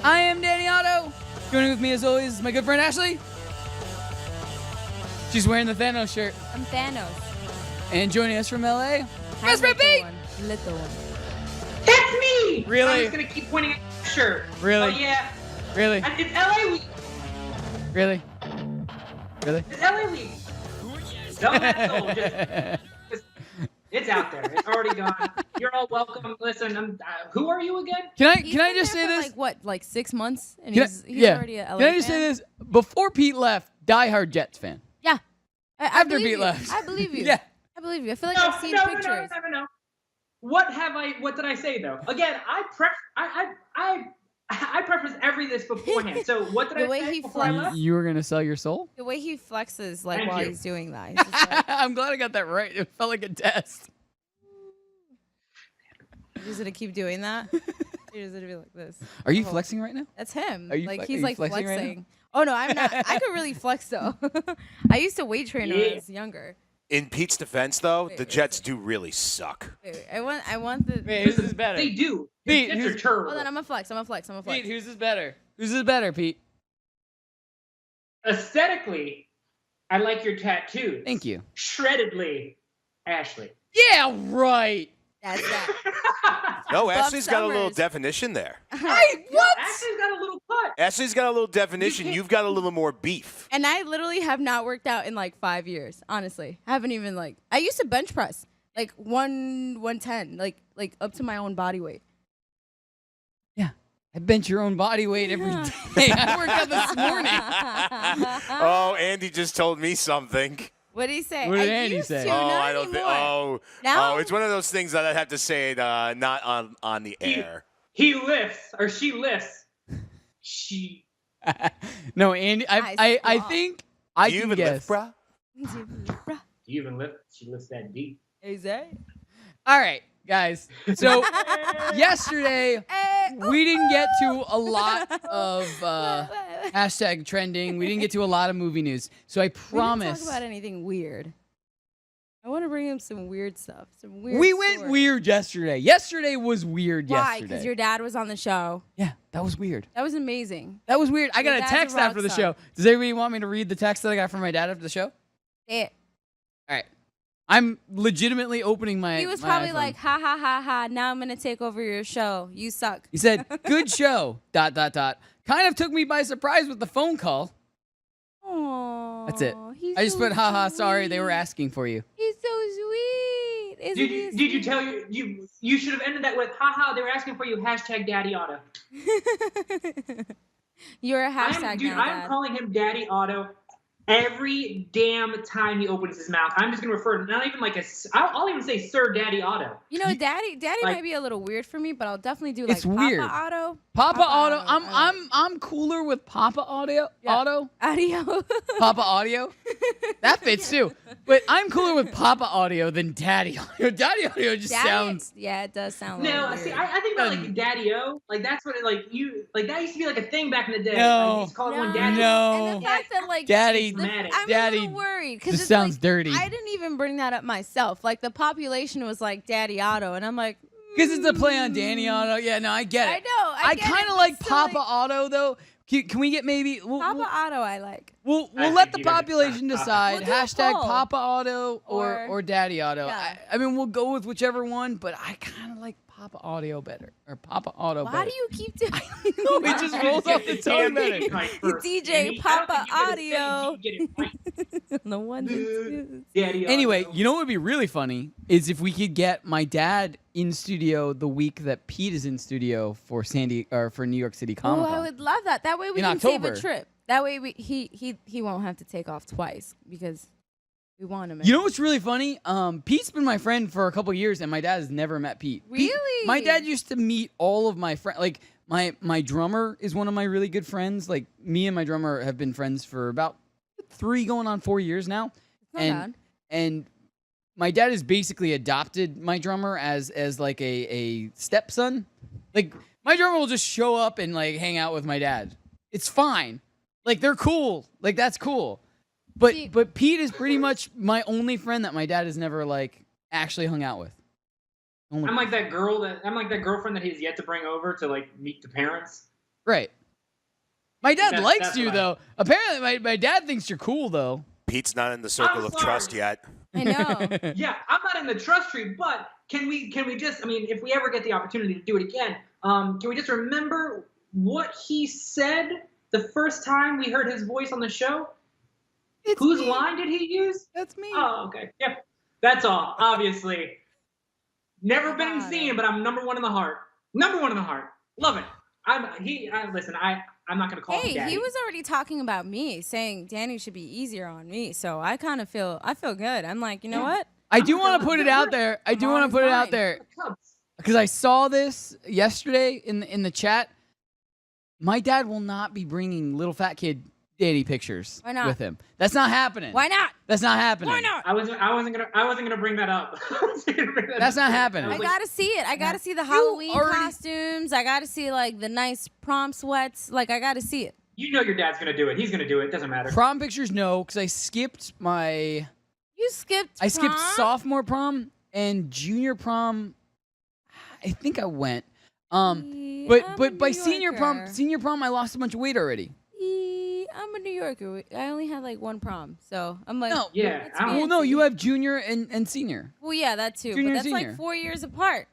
I am Danny Otto. Joining with me as always is my good friend Ashley. She's wearing the Thanos shirt. I'm Thanos. And joining us from LA, Hi, Best Friend Pete. Little one. That's me! Really? I'm just gonna keep pointing at the shirt. Really? Oh, yeah. Really? It's LA week. Really? Really? It's LA week. Don't just, it's out there. It's already gone. You're all welcome. Listen, who are you again? Can I He's been just there say for this? like what, like 6 months, and Can he's yeah. already a LA Can I just fan? say this? Before Pete left, diehard Jets fan. Yeah. I After believe Pete you. left. I believe you. Yeah. I believe you. I feel like I've seen pictures. No. What did I say though? Again, I preface every this beforehand. So what did The I way say he before I left? You were gonna sell your soul? The way he flexes, like Thank while you. he's doing that. He's just like, I'm glad I got that right. It felt like a test. you're just gonna keep doing that. You're just gonna be like this. Are you Oh. flexing right now? That's him. Are you Like fle- he's are you like flexing flexing. right now? Oh no, I'm not. I could really flex though. I used to weight train when I was younger. In Pete's defense, though, Wait, the wait, Jets do really suck. Wait, I want the. Wait, who's this better? They do. Pete, The Jets who's- are terrible. Hold on, I'm gonna flex. Pete, who's this better? Who's this better, Pete? Aesthetically, I like your tattoos. Thank you. Shreddedly, Ashley. Yeah, right. That's that. No, Buff Ashley's got a little Summers. definition there. Hey, what? Ashley's got a little cut. Ashley's got a little definition. can't- You've got a little more beef. And I literally have not worked out in like 5 years. Honestly, I haven't even like. I used to bench press like 110, like up to my own body weight. Yeah. I bench your own body weight every Yeah. day. I worked out this morning. Oh, Andy just told me something. What did he say? What did I Andy used say? To, Oh, not I don't think. anymore. Oh, No? it's one of those things that I'd have to say it, not on the air. He lifts or she lifts. She. No, Andy, I squat. think I Do you can even guess. lift, bruh? Do you even lift? She lifts that deep. Exactly. All right, guys. So yesterday we didn't get to a lot of hashtag trending. We didn't get to a lot of movie news. So I We didn't promise talk about anything weird. I want to bring him some weird stuff. Some weird. we went stories. weird yesterday. Yesterday was weird. Why? Yesterday. Because your dad was on the show. Yeah, that was weird. That was amazing. That was weird. I Your got a dad's a text rock after the star. show. Does anybody want me to read the text that I got from my dad after the show? It. All right. I'm legitimately opening my. He was my probably iPhone. like, ha ha ha ha. Now I'm gonna take over your show. You suck. He said, "Good show." ... Kind of took me by surprise with the phone call. Aww. That's it. He's I just so put, haha, sorry, they were sweet. asking for you. He's so sweet. Isn't he Did you tell you should have ended that with haha, they were asking for you, hashtag Daddy Otto. You're a hashtag now, I'm Dad. calling him Daddy Otto every damn time he opens his mouth. I'm just gonna refer to not even like I'll even say Sir Daddy Otto. You know, Daddy Like- might be a little weird for me, but I'll definitely do like It's weird. Papa Otto. Papa Auto. I like I'm cooler with Papa Audio. Yeah. Auto. Audio. Papa Audio. That fits too. But I'm cooler with Papa Audio than Daddy Audio. Daddy Audio just sounds. Yeah, it does sound. No, like see, I think about like Daddy O, like that's what it that used to be like a thing back in the day. No. Like, he's calling one Daddy. No. And the fact that like Daddy. Dramatic. I'm Daddy a little worried because just it's sounds like, dirty. I didn't even bring that up myself. Like the population was like Daddy Otto, and I'm like, Because it's a play on Danny Auto. Yeah, no, I get it. I know. I get kind it, of but like still, Papa Auto though. Can we get maybe? Papa Otto. I like. We'll I let think the you guys are population Papa. decide. We'll do a Hashtag poll. Papa Auto or Daddy Auto. Yeah. I mean, we'll go with whichever one, but I kind of like Papa Audio better or Papa Auto better. Why do you keep doing? It just rolls off the tongue better. DJ Papa Audio. No one. Anyway, you know what would be really funny is if we could get my dad in studio the week that Pete is in studio for New York City Oh, Comic I Con. would love that. That way we In can save October. a trip. That way he won't have to take off twice because we want him. You know what's really funny? Pete's been my friend for a couple years, and my dad has never met Pete. Really? My dad used to meet all of my friends. Like my drummer is one of my really good friends. Like me and my drummer have been friends for about 3 going on 4 years now. Not bad. And my dad has basically adopted my drummer as like a stepson. Like my drummer will just show up and like hang out with my dad. It's fine. Like they're cool. Like that's cool. But Pete is pretty much my only friend that my dad has never like actually hung out with. I'm like that girlfriend that he has yet to bring over to like meet the parents. Right. My dad That's- likes that's you, what though. Apparently, my dad thinks you're cool, though. Pete's not in the circle I'm of sorry. trust yet. I know. Yeah, I'm not in the trust tree, but can we just, I mean, if we ever get the opportunity to do it again, can we just remember what he said the first time we heard his voice on the show? Whose line did he use? That's me. Oh, okay. Yep. That's all. Obviously. Never been seen, but I'm number one in the heart. Number one in the heart. Love it. Listen, I'm not gonna call him Hey, daddy. he was already talking about me, saying Danny should be easier on me. So I kind of feel good. I'm like, you know what? I do want to put it out there. I do want to put it out there because I saw this yesterday in the chat. My dad will not be bringing little fat kid daddy pictures with him. That's not happening. Why not? That's not happening. Why not? I wasn't gonna bring that up. That's not happening. I gotta see it. I gotta see the Halloween costumes. I gotta see like the nice prom sweats. Like I gotta see it. You know your dad's gonna do it. He's gonna do it. Doesn't matter. Prom pictures, no, because I skipped my. You skipped. I skipped prom? sophomore prom and junior prom. I think I went. I'm But a by New senior Yorker. prom, I lost a bunch of weight already. I'm a New Yorker. I only had like one prom, so I'm like, No. Yeah, that's I don't- Well, no, fancy. you have junior and senior. Well, yeah, that too. Junior But and that's senior. like 4 years apart.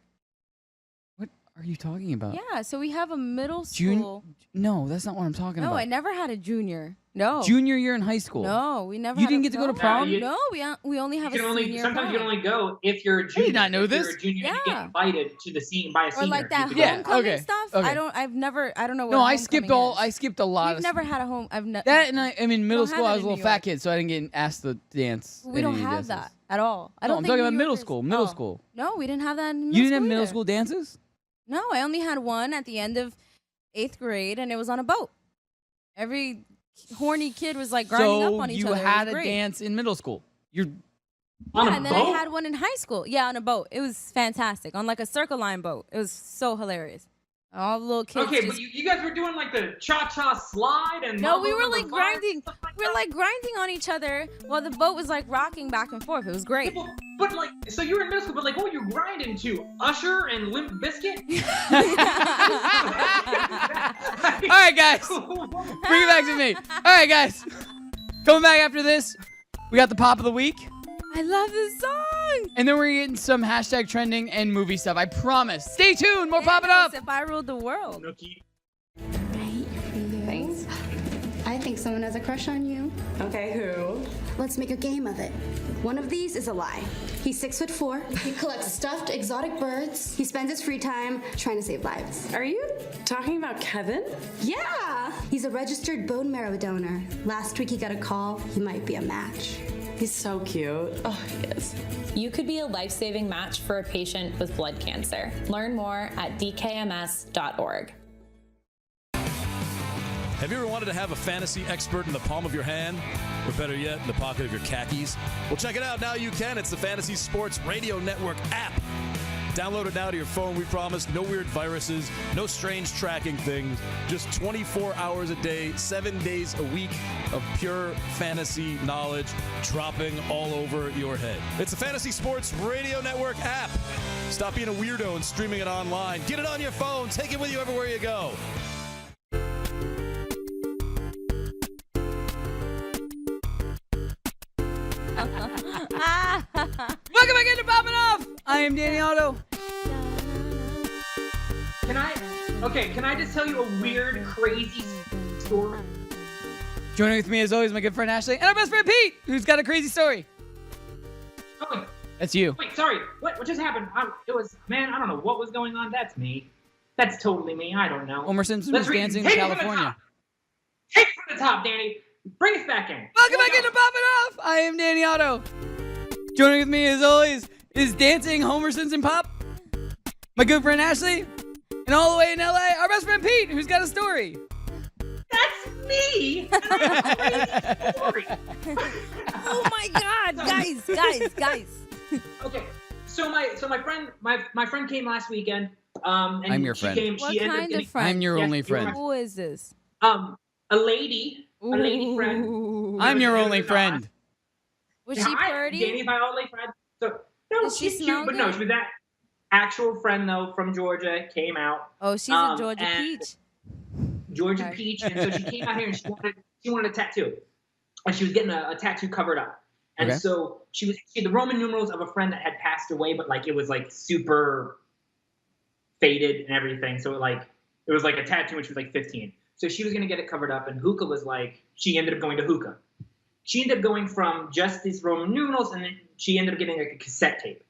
What are you talking about? Yeah, so we have a middle Jun- school. No, that's not what I'm talking No, about. I never had a junior. No. Junior year in high school. No, we never. You had didn't a- get to go to no. prom? No, we only have a senior Sometimes you can prom. only go if you're a junior. did not know If you're this. a junior, you Yeah. get invited to the scene by a Or senior. like that You Yeah, homecoming okay, stuff. okay. I don't know what No, I skipped homecoming all. is. I skipped a lot. We've of never had a home. I've never. that, and I mean, middle don't school, have I it was a in little New fat York. kid, so I didn't get asked to dance. We at don't any have dances. that at all. I No, don't I'm think talking New about middle Yorkers- school. Middle oh. school. No, we didn't have that in middle You didn't have school middle either. school dances? No, I only had one at the end of 8th grade, and it was on a boat. Every horny kid was like grinding up on each you other. It had was a great. dance in middle school. You're On Yeah, a and then boat? I had one in high school. Yeah, on a boat. It was fantastic. On like a Circle Line boat. It was so hilarious. All the little kids. Okay, just- but you guys were doing like the cha-cha slide and No, we Mambo were Number like 5, grinding. stuff like We were that? like grinding on each other while the boat was like rocking back and forth. It was great. But like, so you were in middle school, but like, what were you grinding to? Usher and Limp Bizkit? all right, guys. Bring it back to me. All right, guys. Coming back after this, we got the pop of the week, I love this song. and then we're getting some hashtag trending and movie stuff. I promise. Stay tuned. More popping up. If I ruled the world. Nookie. Thanks. I think someone has a crush on you. Okay, who? Let's make a game of it. One of these is a lie. He's 6'4". He collects stuffed exotic birds. He spends his free time trying to save lives. Are you talking about Kevin? Yeah! He's a registered bone marrow donor. Last week he got a call. He might be a match. He's so cute. Oh, he is. You could be a life-saving match for a patient with blood cancer. Learn more at dkms.org. Have you ever wanted to have a fantasy expert in the palm of your hand? Or better yet, in the pocket of your khakis? Well, check it out. Now you can. It's the Fantasy Sports Radio Network app. Download it now to your phone, we promise. No weird viruses, no strange tracking things. Just 24 hours a day, 7 days a week of pure fantasy knowledge dropping all over your head. It's the Fantasy Sports Radio Network app. Stop being a weirdo and streaming it online. Get it on your phone. Take it with you everywhere you go. Welcome back into Poppin' Off. I am Danny Otto. Can I just tell you a weird, crazy story? Joining with me as always, my good friend Ashley, and our best friend Pete, who's got a crazy story. Oh, That's you. wait, sorry. What just happened? I don't know what was going on. That's me. That's totally me. I don't know. Homer Simpson Let's was read- dancing in take it from the California. top. Take it from the top, Danny. Bring us back in. Welcome Here back we into go. Poppin' Off. I am Danny Otto. Joining with me as always is dancing Homer Simpson Pop, my good friend Ashley, and all the way in LA, our best friend Pete, who's got a story. That's me. And I have a crazy story. Oh my God, guys. Okay, so my friend came last weekend. And I'm your she friend. Came, What she ended up kind getting, of friend? I'm your Yes, only you are friend. my- Who is this? a lady friend. Ooh. I'm your Never only saw. friend. Was Yeah, she pretty? Danny's my only friend. So no, Does she she's smell cute, but no, good? she was that actual friend though from Georgia. Came out. Oh, she's a Georgia and- peach. Georgia Okay. Peach, and so she came out here and she wanted a tattoo, and she was getting a tattoo covered up, and Okay. so she had the Roman numerals of a friend that had passed away, but like it was like super faded and everything, so it was like a tattoo when she was like 15. So she was gonna get it covered up, and Hookah was like, she ended up going to Hookah. She ended up going from just these Roman numerals, and then she ended up getting like a cassette tape,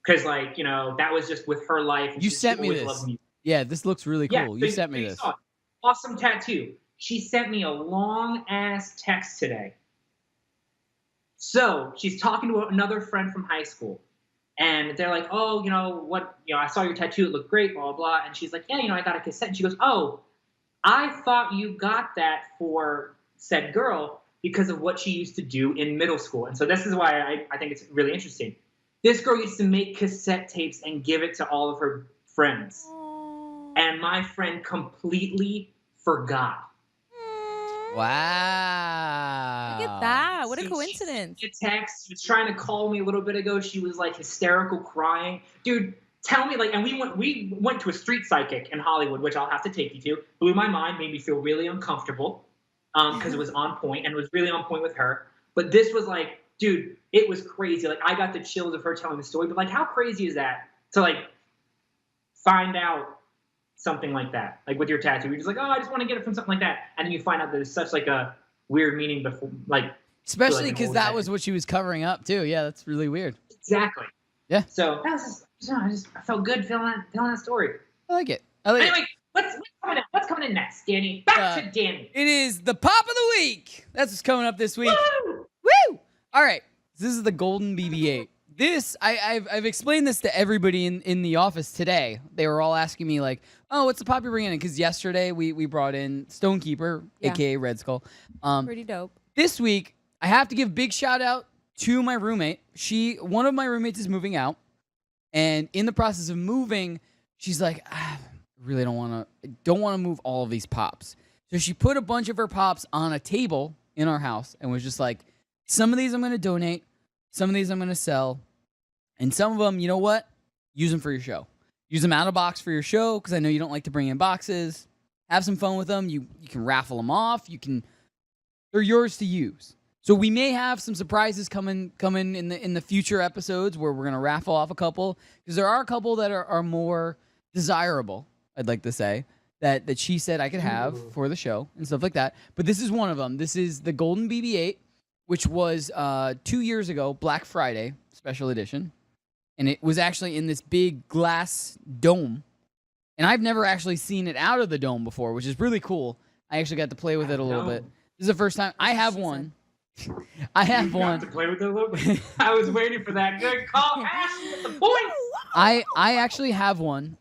because like that was just with her life. And You she sent me always this. loved music. Yeah, this looks really Yeah, cool. so You sent me you this. saw it. Awesome tattoo. She sent me a long ass text today. So she's talking to another friend from high school, and they're like, "Oh, I saw your tattoo. It looked great, blah blah blah." And she's like, "Yeah, I got a cassette." And she goes, "Oh, I thought you got that for said girl because of what she used to do in middle school." And so this is why I think it's really interesting. This girl used to make cassette tapes and give it to all of her friends. And my friend completely forgot. Wow. Look at that. What a She coincidence. sent me a text. She was trying to call me a little bit ago. She was like hysterical, crying. Dude, tell me, and we went to a street psychic in Hollywood, which I'll have to take you to. Blew my mind, made me feel really uncomfortable because it was on point, and it was really on point with her. But this was like, dude, it was crazy. Like, I got the chills of her telling the story. But like, how crazy is that to like find out something like that, like with your tattoo? You're just like, oh, I just want to get it from something like that, and then you find out that there's such like a weird meaning before, like, Especially like because old that tattoo. was what she was covering up too. Yeah, that's really weird. Exactly. Yeah. So that was I felt good telling that story. I like it. I like it. Anyway, what's coming in next, Danny? Back to Danny. It is the pop of the week. That's what's coming up this week. Woo! Woo! All right. This is the Golden BB-8. This, I've explained this to everybody in the office today. They were all asking me like, oh, what's the pop you're bringing in? Because yesterday we brought in Stonekeeper, Yeah. a.k.a. Red Skull. Pretty dope. This week, I have to give big shout out to my roommate. One of my roommates is moving out. And in the process of moving, she's like, I really don't want to move all of these pops. So she put a bunch of her pops on a table in our house and was just like, some of these I'm going to donate, some of these I'm going to sell, and some of them, you know what? Use them for your show. Use them out of box for your show because I know you don't like to bring in boxes. Have some fun with them. You can raffle them off. They're yours to use. So we may have some surprises coming in the future episodes where we're gonna raffle off a couple, because there are a couple that are more desirable, I'd like to say, that she said I could have for the show and stuff like that. But this is one of them. This is the Golden BB-8, which was 2 years ago, Black Friday special edition, and it was actually in this big glass dome. And I've never actually seen it out of the dome before, which is really cool. I actually got to play with it a little bit. This is the first time I have one. I have You one. got to play with it a little bit. I was waiting for that. Good call, Ashley, with the points. I actually have one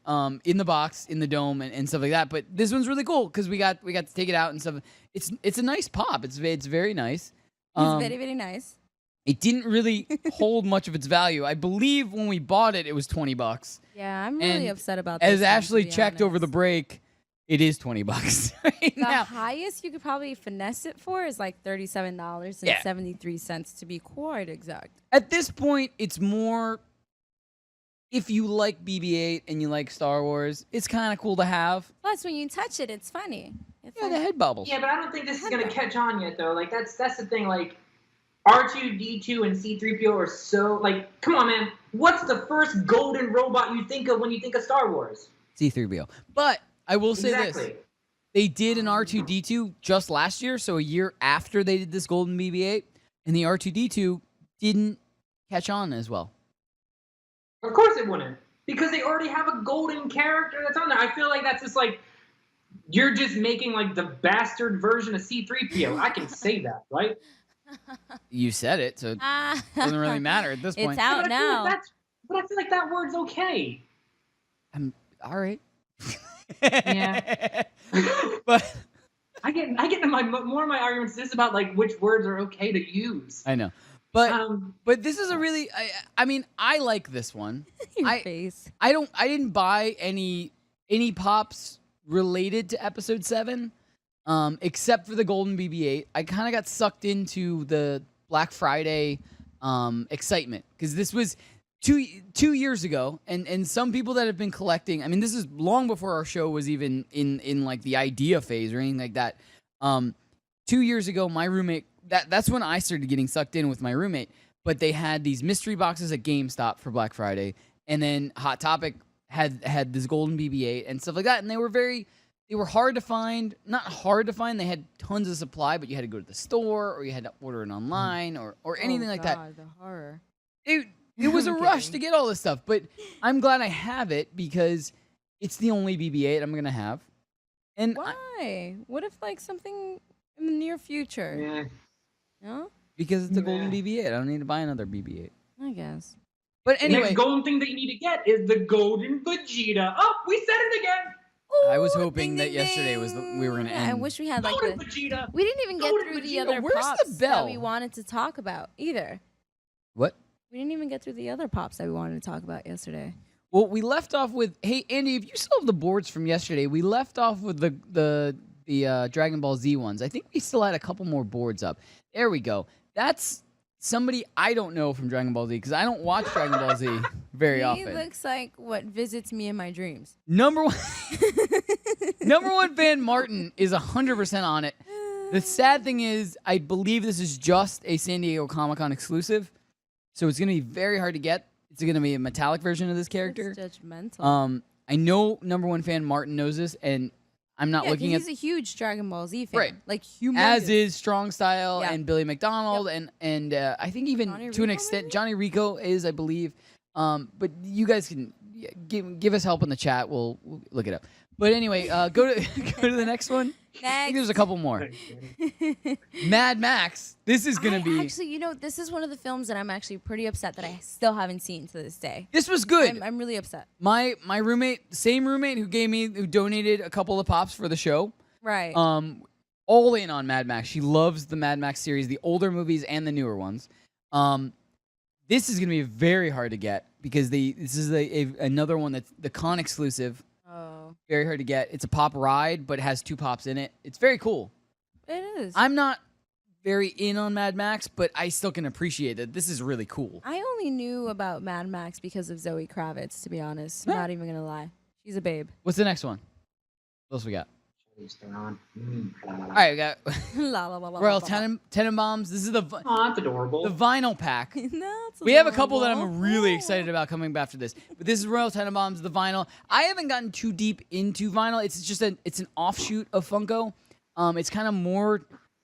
in the box in the dome and stuff like that. But this one's really cool because we got to take it out and stuff. It's a nice pop. It's very nice. It's very, very nice. It didn't really hold much of its value. I believe when we bought it, it was $20. Yeah, I'm really And upset about this. As one, Ashley to be checked over the honest. break, it is $20 right The now. highest you could probably finesse it for is like $37.73 to be quite exact. At this point, it's more, if you like BB-8 and you like Star Wars, it's kind of cool to have. Plus, when you touch it, it's funny. It's Yeah, like, the head bubbles. Yeah, but I don't think this is gonna catch on yet, though. Like that's the thing. Like R2D2 and C3PO are so like, come on, man. What's the first golden robot you think of when you think of Star Wars? C3PO. But I will say this. Exactly. They did an R2D2 just last year, so a year after they did this Golden BB-8, and the R2D2 didn't catch on as well. Of course it wouldn't, because they already have a golden character that's on there. I feel like that's just like you're just making like the bastard version of C3PO. I can say that, right? You said it, so it doesn't really matter at this point. It's out But I feel now. like but I feel like that word's okay. I'm all right. Yeah. But I get into more of my arguments just about like which words are okay to use. I know. But this is a really I mean, I like this one. Your face. I didn't buy any pops related to episode 7 except for the Golden BB-8. I kind of got sucked into the Black Friday excitement because this was two years ago, and some people that have been collecting. I mean, this is long before our show was even in like the idea phase or anything like that. 2 years ago, my roommate. That's when I started getting sucked in with my roommate. But they had these mystery boxes at GameStop for Black Friday, and then Hot Topic had this golden BB-8 and stuff like that, and they were hard to find. Not hard to find. They had tons of supply, but you had to go to the store or you had to order it online or anything like that. The horror. It was a I'm rush kidding. to get all this stuff, but I'm glad I have it because it's the only BB-8 I'm gonna have. And Why? What if like something in the near future? Yeah. No? because it's a golden BB-8, I don't need to buy another BB-8. I guess. But The anyway, next golden thing that you need to get is the golden Vegeta. Oh, we said it again. I was Ooh, hoping ding, that ding, yesterday was we were gonna ding. end. I wish we had like Golden the. Vegeta. We didn't even get Golden through the Vegeta. other Where's the pops bell? that we wanted to talk about either. What? We didn't even get through the other pops that we wanted to talk about yesterday. Well, we left off with, hey Andy, if you still have the boards from yesterday, we left off with the Dragon Ball Z ones. I think we still had a couple more boards up. There we go. That's somebody I don't know from Dragon Ball Z because I don't watch Dragon Ball Z very He often. looks like what visits me in my dreams. Number one fan Martin is 100% on it. The sad thing is, I believe this is just a San Diego Comic-Con exclusive, so it's going to be very hard to get. It's going to be a metallic version of this character. That's judgmental. I know number one fan Martin knows this, and I'm not looking at he's a huge Dragon Ball Z fan. Right. Like humongous. as is Strong Style Yeah. and Billy McDonald and I think even Johnny to an Rico, extent maybe? Johnny Rico is, I believe. But you guys can give us help in the chat. We'll look it up. But anyway, go to the next one. I think there's a couple more. Mad Max. This is gonna be. Actually, this is one of the films that I'm actually pretty upset that I still haven't seen to this day. This was good. I'm really upset. My roommate, same roommate who donated a couple of pops for the show. Right. All in on Mad Max. She loves the Mad Max series, the older movies and the newer ones. This is gonna be very hard to get because this is another one that's the con exclusive. Oh. Very hard to get. It's a pop ride, but it has 2 pops in it. It's very cool. It is. I'm not very in on Mad Max, but I still can appreciate that this is really cool. I only knew about Mad Max because of Zoe Kravitz, to be honest. I'm not even gonna lie. She's a babe. What's the next one? What else we got? On. All right, we got La, la, la, la, Royal la, la. Tenenbaums. This is the Oh, that's adorable. vinyl pack. No, it's We have a couple that I'm adorable. really excited about coming after this. But this is Royal Tenenbaums, the vinyl. I haven't gotten too deep into vinyl. It's just it's an offshoot of Funko. It's kind of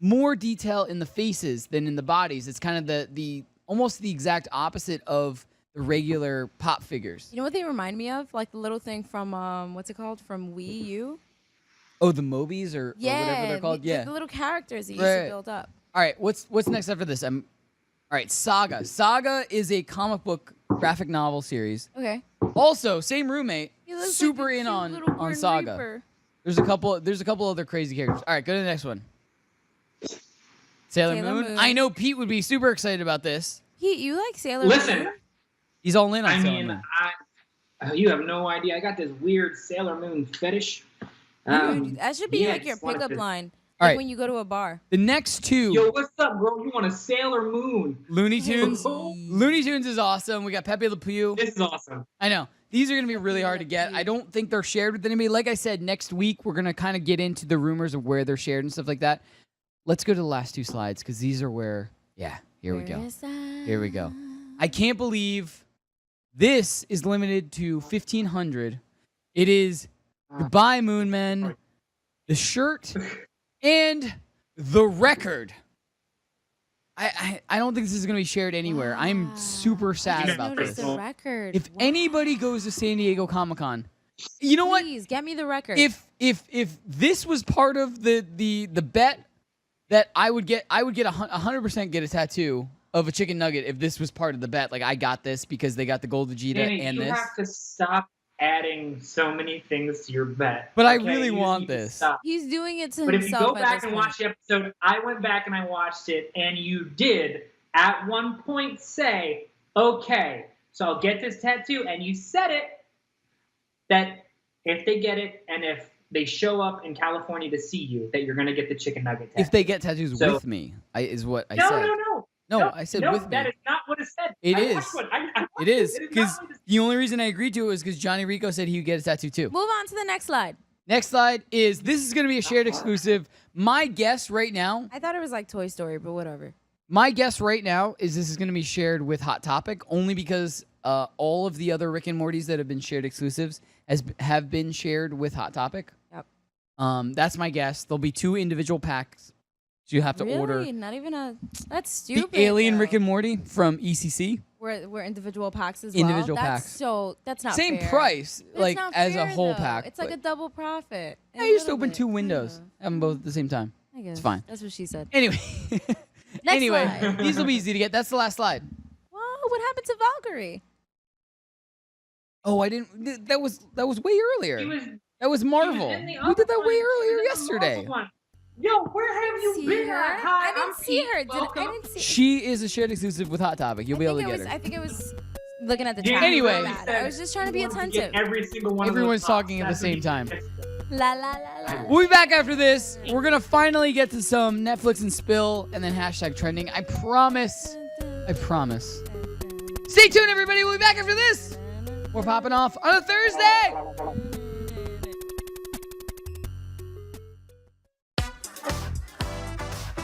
more detail in the faces than in the bodies. It's kind of the almost the exact opposite of the regular pop figures. You know what they remind me of? Like the little thing from what's it called? From Wii U. Oh, the Mobies or whatever they're called. The little characters that you Right. used to build up. All right, what's next after this? All right, Saga. Saga is a comic book graphic novel series. Okay. Also, same roommate, He looks super like a in cute on little Grim Saga. Reaper. There's a couple other crazy characters. All right, go to the next one. Sailor Sailor Moon. Moon. I know Pete would be super excited about this. You like Sailor Listen, Moon? He's all in on I Sailor mean, Moon. you have no idea. I got this weird Sailor Moon fetish. Dude, that should be yeah, like your just wanted pickup to- line. All Like right. when you go to a bar. The next two, Yo, what's up, bro? You want a Sailor Moon? Looney Tunes. Oh. Looney Tunes is awesome. We got Pepe Le Pew. This is awesome. I know. These are going to be really hard to get. I don't think they're shared with anybody. Like I said, next week we're going to kind of get into the rumors of where they're shared and stuff like that. Let's go to the last 2 slides because these are where, here we go. Here we go. I can't believe this is limited to 1,500. It is Goodbye Moon Men, the shirt, and the record. I don't think this is going to be shared anywhere. I'm super sad just about noticed this. the record. If Wow. anybody goes to San Diego Comic-Con, you know what? Please get me the record. If this was part of the bet that I would get 100% get a tattoo of a chicken nugget if this was part of the bet. Like I got this because they got the gold Vegeta Danny, and you this. have to stop adding so many things to your bet. But I okay? really You just want need to this. stop. He's doing it to But if you himself go at back this and point. watch the episode, I went back and I watched it, and you did at one point say, okay, so I'll get this tattoo, and you said it, that if they get it, and if they show up in California to see you, that you're going to get the chicken nugget tattoo. If they get tattoos So- with me, is what I no, said. no, no. No, I said with me. That is not what it said. It I is. watched one. I watched It is not because what it the only reason I agreed to it was because Johnny Rico said he would get a tattoo too. Move on to the next slide. Next slide is this is going to be a shared exclusive. My guess right now, I thought it was like Toy Story, but whatever. my guess right now is this is going to be shared with Hot Topic only because all of the other Rick and Morty's that have been shared exclusives have been shared with Hot Topic. Yep. That's my guess. There'll be 2 individual packs. So you have to Really? order Not even a. That's the stupid. Alien though. Rick and Morty from ECC. We're individual packs as well. Individual That's packs. So that's not Same fair. price, It's like not as a fair, whole though. pack. It's like a but double profit. I used to open 2 windows, have them both at the same time. I guess. It's fine. That's what she said. Anyway, slide. these will be easy to get. That's the last slide. Whoa, what happened to Valkyrie? Oh, I didn't. That was way earlier. He was, That was he was Marvel. in the We other did that one. way He was earlier in the yesterday. Marvel one. Yo, where have you See been her? at? Hi, I didn't I'm see Pete. her. I Welcome. didn't see. She is a shared exclusive with Hot Topic. You'll be able to get her. I think it was looking at the Yeah, chat. Anyway. My bad. I was just trying to be You wanted to get attentive. Every single one Everyone's of those talking at the That's what same he time. said. La la la la. We'll be back after this. We're gonna finally get to some Netflix and spill, and then hashtag trending. I promise. I promise. Stay tuned, everybody. We'll be back after this. We're popping off on a Thursday.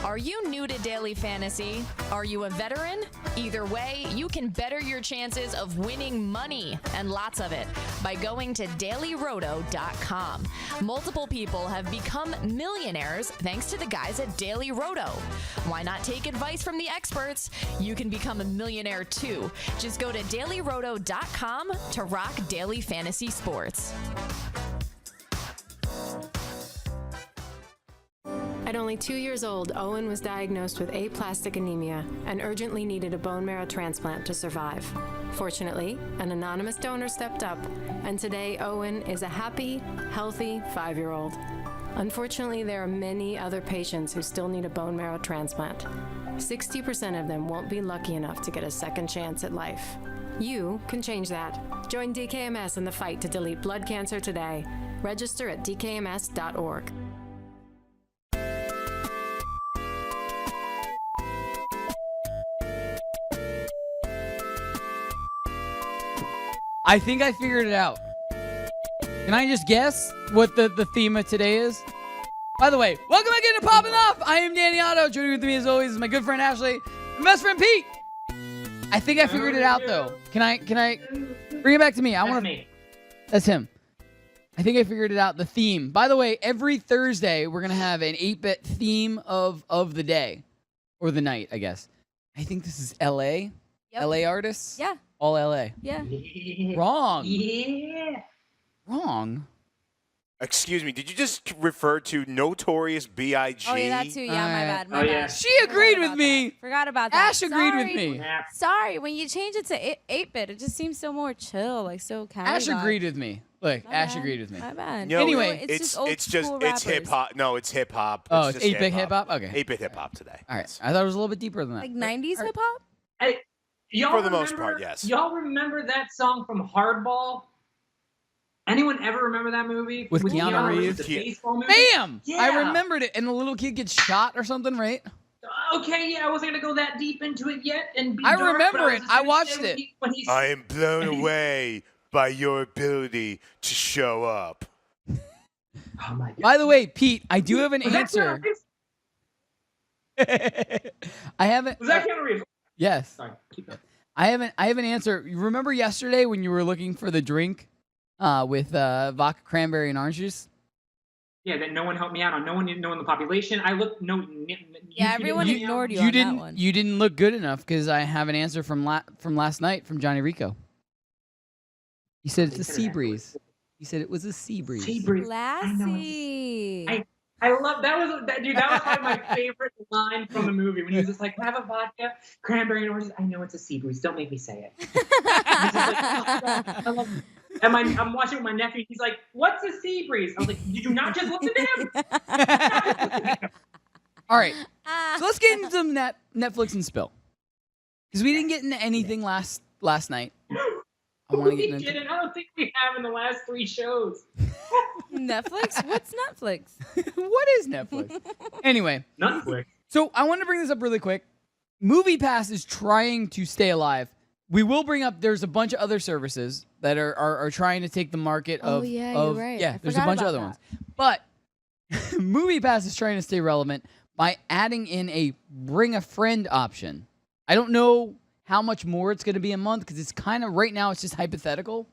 Are you new to Daily Fantasy? Are you a veteran? Either way, you can better your chances of winning money, and lots of it, by going to dailyroto.com. Multiple people have become millionaires thanks to the guys at Daily Roto. Why not take advice from the experts? You can become a millionaire too. Just go to dailyroto.com to rock daily fantasy sports. At only 2 years old, Owen was diagnosed with aplastic anemia and urgently needed a bone marrow transplant to survive. Fortunately, an anonymous donor stepped up, and today Owen is a happy, healthy 5-year-old. Unfortunately, there are many other patients who still need a bone marrow transplant. 60% of them won't be lucky enough to get a second chance at life. You can change that. Join DKMS in the fight to delete blood cancer today. Register at dkms.org. I think I figured it out. Can I just guess what the theme of today is? By the way, welcome again to Poppin Off. I am Danny Otto. Joining with me as always is my good friend Ashley, my best friend Pete. I think I figured it out though. Can I bring it back to me? I want to. That's him. I think I figured it out. The theme. By the way, every Thursday we're gonna have an 8-bit theme of the day or the night, I guess. I think this is L.A. Yep. L.A. artists. Yeah. All L.A. Yeah. Wrong. Yeah. Wrong. Excuse me, did you just refer to Notorious B.I.G.? Oh, yeah, that too. Yeah, my bad. My Oh, yeah. bad. She agreed with me. Forgot about that. Ash agreed with Sorry. me. Sorry, when you change it to 8-bit, it just seems so more chill, like so casual. Ash agreed with me. Look, My Ash bad. agreed with me. My bad. No, Anyway, it's old it's school rappers. hip hop. No, it's hip hop. Oh, it's just 8-bit hip hop? Okay. 8-bit hip hop today. All right. I thought it was a little bit deeper than that. Like 90s hip hop? Hey, y'all For the most remember- part, yes. Y'all remember that song from Hardball? Anyone ever remember that movie? With Keanu Reeves? The baseball movie? Bam! Yeah. I remembered it. And the little kid gets shot or something, right? Okay, yeah, I wasn't gonna go that deep into it yet. And be I dark, remember but was it. just I gonna watched say when it. when he's, I am blown away by your ability to show up. oh my God. By the way, Pete, I do have an Was that answer. Keanu Reeves? I haven't. Was that Keanu Reeves? Yes. Sorry, keep going. I have an answer. You remember yesterday when you were looking for the drink with vodka, cranberry, and orange juice? Yeah, that no one helped me out on. No one didn't know in the population. I looked. Yeah, everyone ignored you You on didn't. that one. You didn't look good enough because I have an answer from last night from Johnny Rico. He said it's a Seabreeze. He said it was a Seabreeze. Seabreeze. Classy. I love that was dude. That was probably my favorite line from the movie when he was just like, "Have a vodka, cranberry, and oranges." I know it's a Seabreeze. Don't make me say it. I love it. And I'm watching with my nephew. He's like, "What's a Seabreeze?" I was like, "Did you not just listen to him?" All right. So let's get into some Netflix and spill because we didn't get into anything last night. I want to get We into. didn't. I don't think we have in the last 3 shows. Netflix? What's Netflix? What is Netflix? Anyway, Netflix. so I want to bring this up really quick. MoviePass is trying to stay alive. We will bring up. There's a bunch of other services that are trying to take the market of. Oh yeah, of, you're right. Yeah, I there's a forgot bunch of about other that. ones. But MoviePass is trying to stay relevant by adding in a bring a friend option. I don't know how much more it's going to be a month because it's kind of right now it's just hypothetical.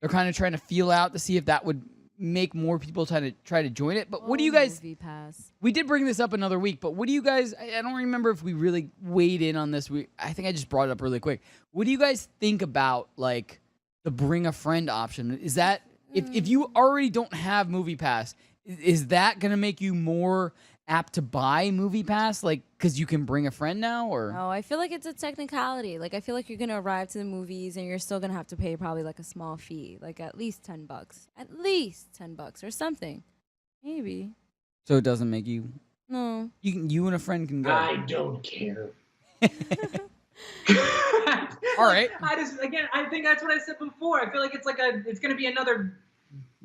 They're kind of trying to feel out to see if that would make more people try to join it. But what do you guys? MoviePass. We did bring this up another week, but what do you guys? I don't remember if we really weighed in on this. I think I just brought it up really quick. What do you guys think about like the bring a friend option? Is that if you already don't have MoviePass, is that going to make you more apt to buy MoviePass, like because you can bring a friend now? Or No, I feel like it's a technicality. Like I feel like you're gonna arrive to the movies and you're still gonna have to pay probably like a small fee, like at least $10, or something, maybe. so it doesn't make you. No. You and a friend can go. I don't care. All right. I think that's what I said before. I feel like it's gonna be another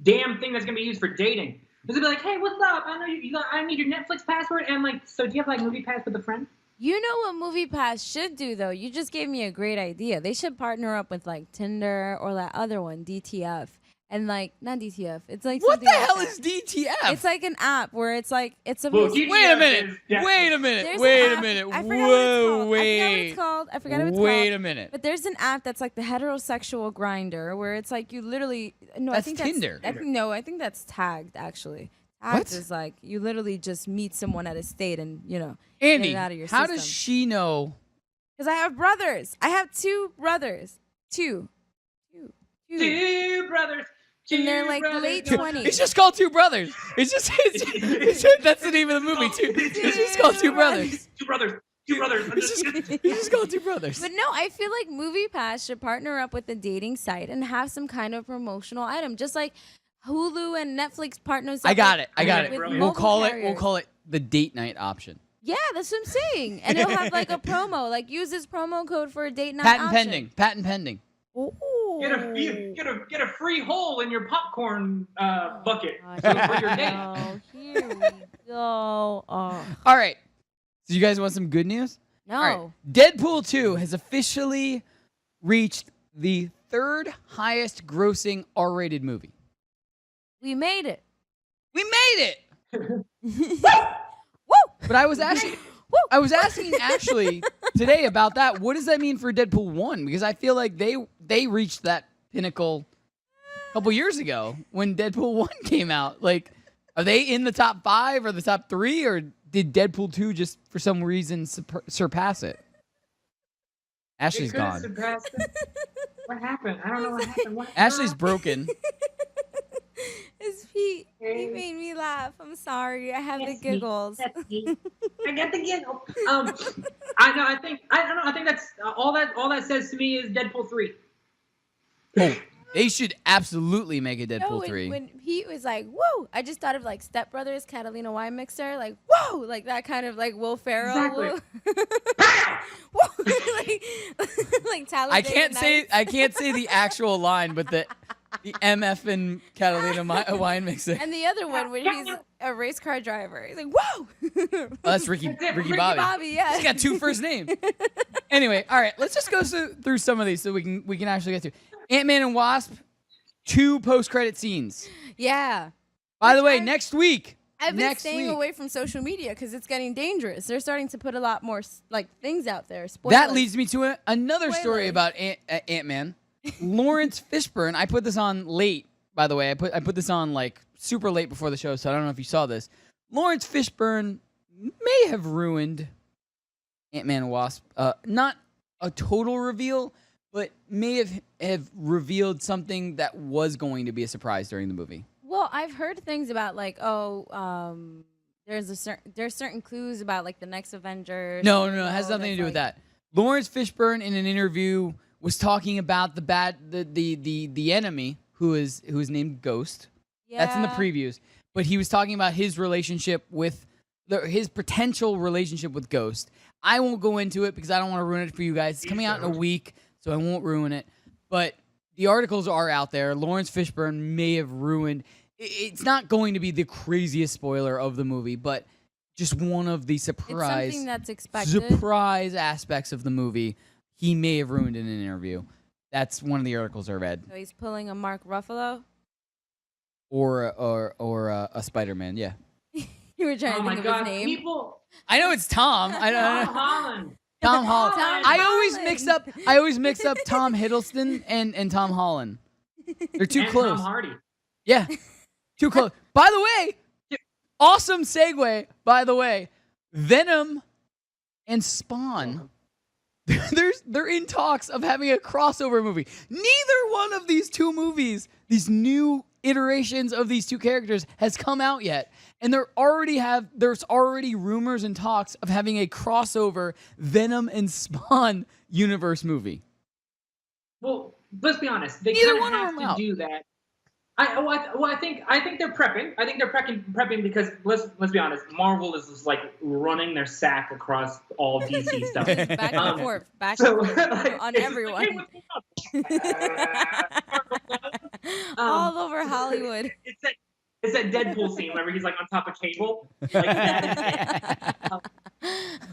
damn thing that's gonna be used for dating. It's gonna be like, hey, what's up? I know I need your Netflix password, and like, so do you have like MoviePass with a friend? You know what MoviePass should do though? You just gave me a great idea. They should partner up with like Tinder or that other one, DTF. And like, not DTF. It's like What the something hell like is that. DTF? It's like an app where it's like it's supposed to. Wait a minute. Wait a minute. There's Wait an a app- minute. I forgot Whoa, what it's called. wait. I forgot what it's called. I forgot what it's called. Wait a minute. But there's an app that's like the heterosexual grinder where it's like you literally no, I That's think Tinder. I think that's tagged actually. Tagged What? is like you literally just meet someone at a state and Andy, get it out of your how system. does she know? Because I have brothers. I have two brothers. Two. Two brothers. And they're like late 20s. It's just called Two Brothers. It's just that's the name of the movie too. It's just called Two Brothers. Two brothers. It's just called Two Brothers. But no, I feel like MoviePass should partner up with the dating site and have some kind of promotional item, just like Hulu and Netflix partners. I got it. with We'll mobile call carriers. it the date night option. Yeah, that's what I'm saying. And it'll have like a promo, like use this promo code for a date night Patent option. pending. Patent pending. Ooh. Get a free hole in your popcorn bucket Oh, for your date. Here we go. Oh. All right. So you guys want some good news? No. All right. Deadpool 2 has officially reached the third highest grossing R-rated movie. We made it. We made it. Woo! But I was asking actually today about that. What does that mean for Deadpool 1? Because I feel like they reached that pinnacle a couple years ago when Deadpool 1 came out. Like, are they in the top 5 or the top 3, or did Deadpool 2 just for some reason surpass it? Ashley's It could've gone. surpassed it. What happened? I don't know what happened. Ashley's broken. It's Pete. He made me laugh. I'm sorry. I have the giggles. I got the giggle. I know. I think that's all that says to me is Deadpool 3. Oh, they should absolutely make a Deadpool No, 3. when Pete was like, "Whoa!" I just thought of like Step Brothers, Catalina Wine Mixer, like "Whoa!" like that kind of like Will Ferrell. Exactly. Whoa! like Talladega I can't Nights. say the actual line, but the MF and Catalina wine mixer. And the other one where he's a race car driver. He's like, "Whoa!" Oh, that's Ricky Bobby. Yeah. He's got 2 first names. Anyway, all right, let's just go through some of these so we can actually get through. Ant-Man and Wasp, 2 post-credit scenes. Yeah. By the way, next week. I've been next staying week, away from social media because it's getting dangerous. They're starting to put a lot more like things out there. Spoilers. That leads me to another story Spoilers. about Ant-Man. Lawrence Fishburne. I put this on late, by the way. I put this on like super late before the show, so I don't know if you saw this. Lawrence Fishburne may have ruined Ant-Man and Wasp. Not a total reveal, but may have revealed something that was going to be a surprise during the movie. Well, I've heard things about like, there's certain clues about like the next Avengers. No, it has nothing to do with that. Lawrence Fishburne in an interview was talking about the enemy who is named Ghost. Yeah. That's in the previews. But he was talking about his relationship with his potential relationship with Ghost. I won't go into it because I don't want to ruin it for you guys. It's coming out in a week, so I won't ruin it. But the articles are out there. Lawrence Fishburne may have ruined. It's not going to be the craziest spoiler of the movie, but just one of the It's something that's expected. surprise aspects of the movie he may have ruined in an interview. That's one of the articles I read. So he's pulling a Mark Ruffalo. Or a Spider-Man, yeah. You were trying Oh to my think of God, his name. people! I know it's Tom. I Tom don't know. Holland. Tom Holland. Tom I always Holland. mix up Tom Hiddleston and Tom Holland. They're too And close. Tom Hardy. Yeah. Too close. By the way, awesome segue, by the way. Venom and Spawn. They're in talks of having a crossover movie. Neither one of these two movies, these new iterations of these two characters, has come out yet. And there's already rumors and talks of having a crossover Venom and Spawn universe movie. Well, let's be honest. They Neither kind one of of have them to out. do that. I think they're prepping. I think they're prepping because let's be honest. Marvel is just like running their sack across all DC stuff. Back and forth. Back so, and forth like, on it's everyone. Like, All over Hollywood. It's that Deadpool scene whenever he's like on top of Cable. Like that is it.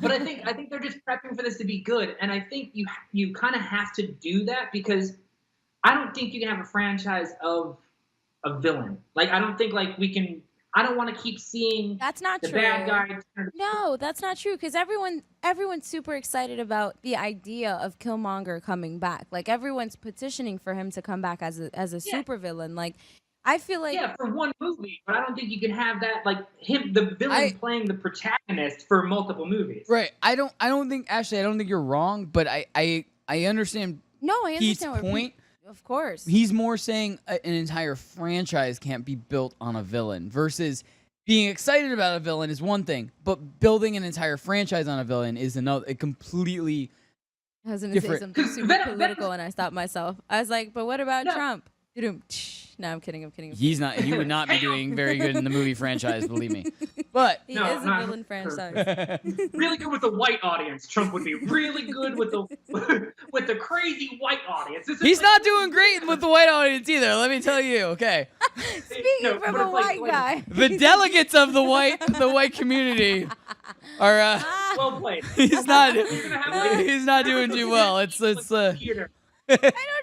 But I think they're just prepping for this to be good, and I think you kind of have to do that because I don't think you can have a franchise of a villain. Like I don't think like we can. I don't want to keep seeing That's not the true. bad guy. No, that's not true because everyone's super excited about the idea of Killmonger coming back. Like everyone's petitioning for him to come back as a supervillain. Like I feel like for one movie, but I don't think you can have that like the villain playing the protagonist for multiple movies. Right. I don't think you're wrong, but I understand No, I Pete's understand what point. Of course. He's more saying an entire franchise can't be built on a villain versus being excited about a villain is one thing, but building an entire franchise on a villain is another. It completely I was going to say different. something super political and I stopped myself. I was like, but what about Trump? No, I'm kidding. He would not be doing very good in the movie franchise, believe me. But he is a villain franchise. Really good with the white audience. Trump would be really good with the crazy white audience. He's not doing great with the white audience either, let me tell you, okay. Speaking from a white guy. The delegates of the white community are well played. He's not doing too well. It's I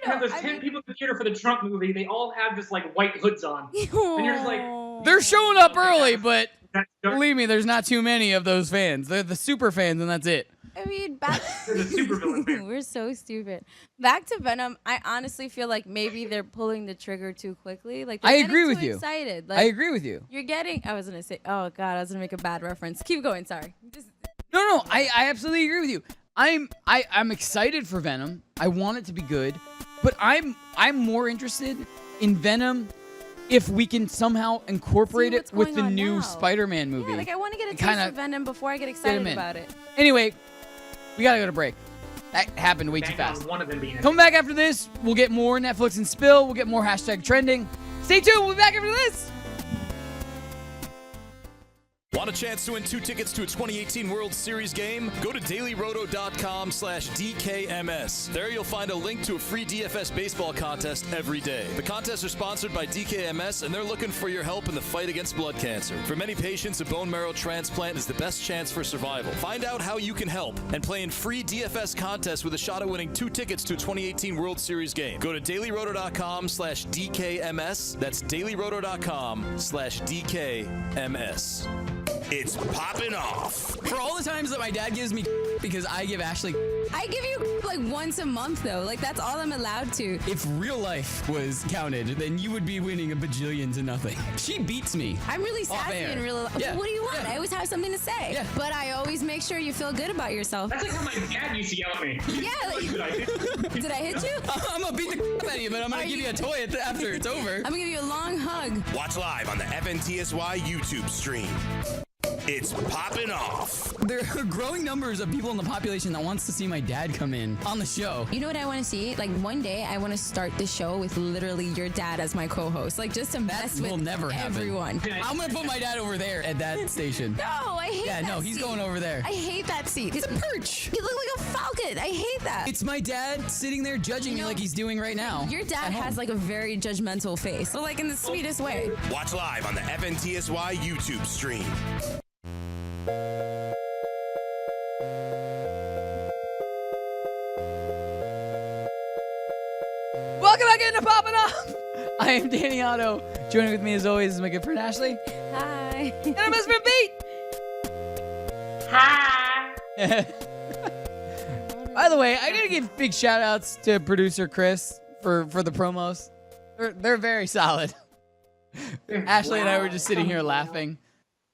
don't know. There's 10 people in the theater for the Trump movie. They all have just like white hoods on, and you're just like, they're showing up early, but believe me, there's not too many of those fans. They're the super fans, and that's it. I mean, back we're so stupid. Back to Venom, I honestly feel like maybe they're pulling the trigger too quickly. Like I agree with you. Excited. I agree with you. You're getting. I was gonna say. Oh God, I was gonna make a bad reference. Keep going. Sorry. No. I absolutely agree with you. I'm excited for Venom. I want it to be good, but I'm more interested in Venom if we can somehow incorporate it with the new Spider-Man movie. Yeah, like I want to get a taste of Venom before I get excited about it. Anyway, we gotta go to break. That happened way too fast. One of them being Come back after this. We'll get more Netflix and Spill. We'll get more hashtag trending. Stay tuned. We'll be back after this. Want a chance to win 2 tickets to a 2018 World Series game? Go to dailyroto.com/DKMS. There you'll find a link to a free DFS baseball contest every day. The contests are sponsored by DKMS, and they're looking for your help in the fight against blood cancer. For many patients, a bone marrow transplant is the best chance for survival. Find out how you can help and play in free DFS contests with a shot at winning 2 tickets to a 2018 World Series game. Go to dailyroto.com/DKMS. That's dailyroto.com/DKMS. It's Poppin' Off. For all the times that my dad gives me because I give Ashley, I give you like once a month though. Like that's all I'm allowed to. if real life was counted, then you would be winning a bajillion to nothing. She beats me. I'm really sassy air. in real life. Yeah. What do you want? Yeah. I always have something to say. Yeah. But I always make sure you feel good about yourself. That's like how my dad used to yell at me. Yeah. Like, did I hit you? I'm gonna beat the out of you, but I'm gonna give you a toy after it's over. I'm gonna give you a long hug. Watch live on the FNTSY YouTube stream. It's Poppin' Off. There are growing numbers of people in the population that wants to see my dad come in on the show. You know what I want to see? Like one day I want to start the show with literally your dad as my co-host. Like just to mess with will never happen. everyone. I'm gonna put my dad over there at that station. No, I hate that. Yeah, no, he's seat. going over there. I hate that seat. He's a perch. You look like a falcon. I hate that. It's my dad sitting there judging me like he's doing right now. Your dad has like a very judgmental face. So like in the sweetest way. Watch live on the FNTSY YouTube stream. Welcome back into Poppin Off. I am Danny Otto. Joining with me as always is my good friend Ashley. Hi. And our best friend Pete. Hi. By the way, I gotta give big shout outs to producer Chris for the promos. They're very solid. Ashley and I were just sitting here laughing.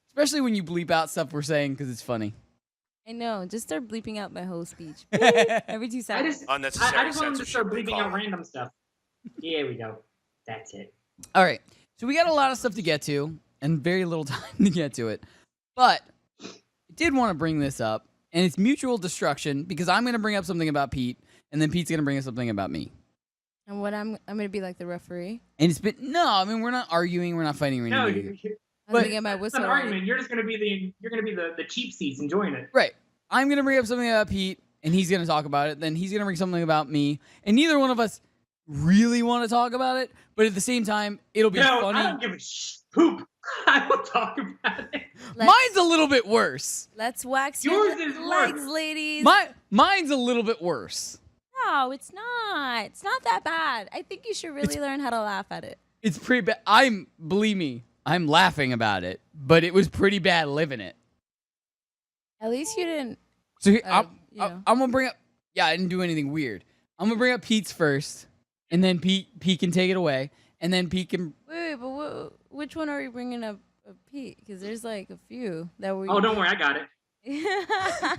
Especially when you bleep out stuff we're saying because it's funny. I know. Just start bleeping out my whole speech. Every 2 seconds. I just want to start bleeping out random stuff. Here we go. That's it. All right. So we got a lot of stuff to get to and very little time to get to it. But I did want to bring this up, and it's mutual destruction because I'm going to bring up something about Pete, and then Pete's going to bring up something about me. And what I'm going to be like the referee? And it's been, no, I mean, we're not arguing, we're not fighting or No, anything. I'm going to get my it's whistle. not an argument. You're just going to be the cheap seats enjoying it. Right. I'm going to bring up something about Pete, and he's going to talk about it. Then he's going to bring something about me, and neither one of us really want to talk about it, but at the same time, it'll be funny. I don't give a poop. I will talk about it. Mine's a little bit worse. Let's wax Yours your is legs, worse. ladies. Mine's a little bit worse. No, it's not. It's not that bad. I think you should really learn how to laugh at it. It's pretty bad. Believe me, I'm laughing about it, but it was pretty bad living it. At least you didn't. So know. I'm gonna bring up. Yeah, I didn't do anything weird. I'm gonna bring up Pete's first, and then Pete can take it away, and then Pete can. Wait, but which one are we bringing up, Pete? Because there's like a few that we. Oh, don't worry, I got it.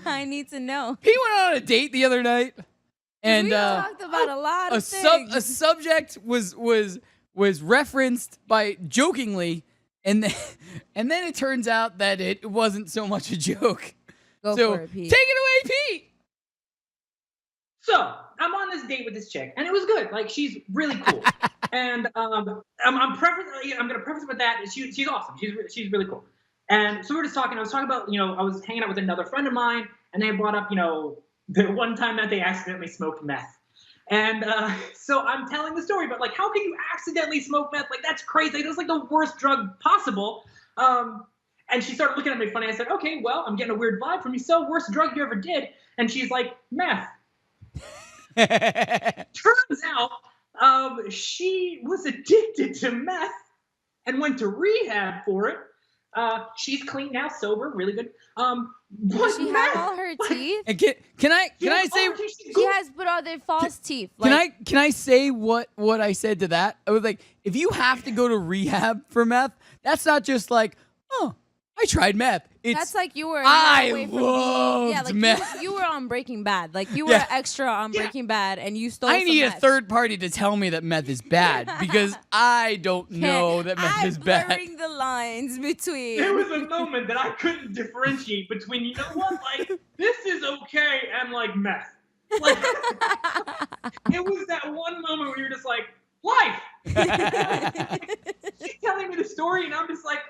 I need to know. Pete went on a date the other night, and we talked about a lot of things. A subject was referenced by jokingly, and then it turns out that it wasn't so much a joke. Go so for it, Pete. Take it away, Pete. So I'm on this date with this chick, and it was good. Like, she's really cool, and I'm gonna preface it with that. She's awesome. She's really cool. And so we were just talking. I was talking about, I was hanging out with another friend of mine, and they brought up, the one time that they accidentally smoked meth. And so I'm telling the story, but like, how can you accidentally smoke meth? Like, that's crazy. That's like the worst drug possible. And she started looking at me funny. I said, okay, well, I'm getting a weird vibe from you. So, worst drug you ever did? And she's like, meth. Turns out she was addicted to meth and went to rehab for it. She's clean now, sober, really good. Does she have all her teeth? And can I say She has, but are they false teeth? Can I say what I said to that? I was like, if you have to go to rehab for meth, that's not just like, oh, I tried meth. That's like you were. I loved like meth. You were on Breaking Bad. Like you were extra on Breaking Bad, and you stole. I need meth. a third party to tell me that meth is bad because I don't know that meth is bad. I'm blurring the lines between. There was a moment that I couldn't differentiate between, you know what, like, this is okay, and like meth. Like, it was that one moment where you're just like, life. She's telling me the story, and I'm just like,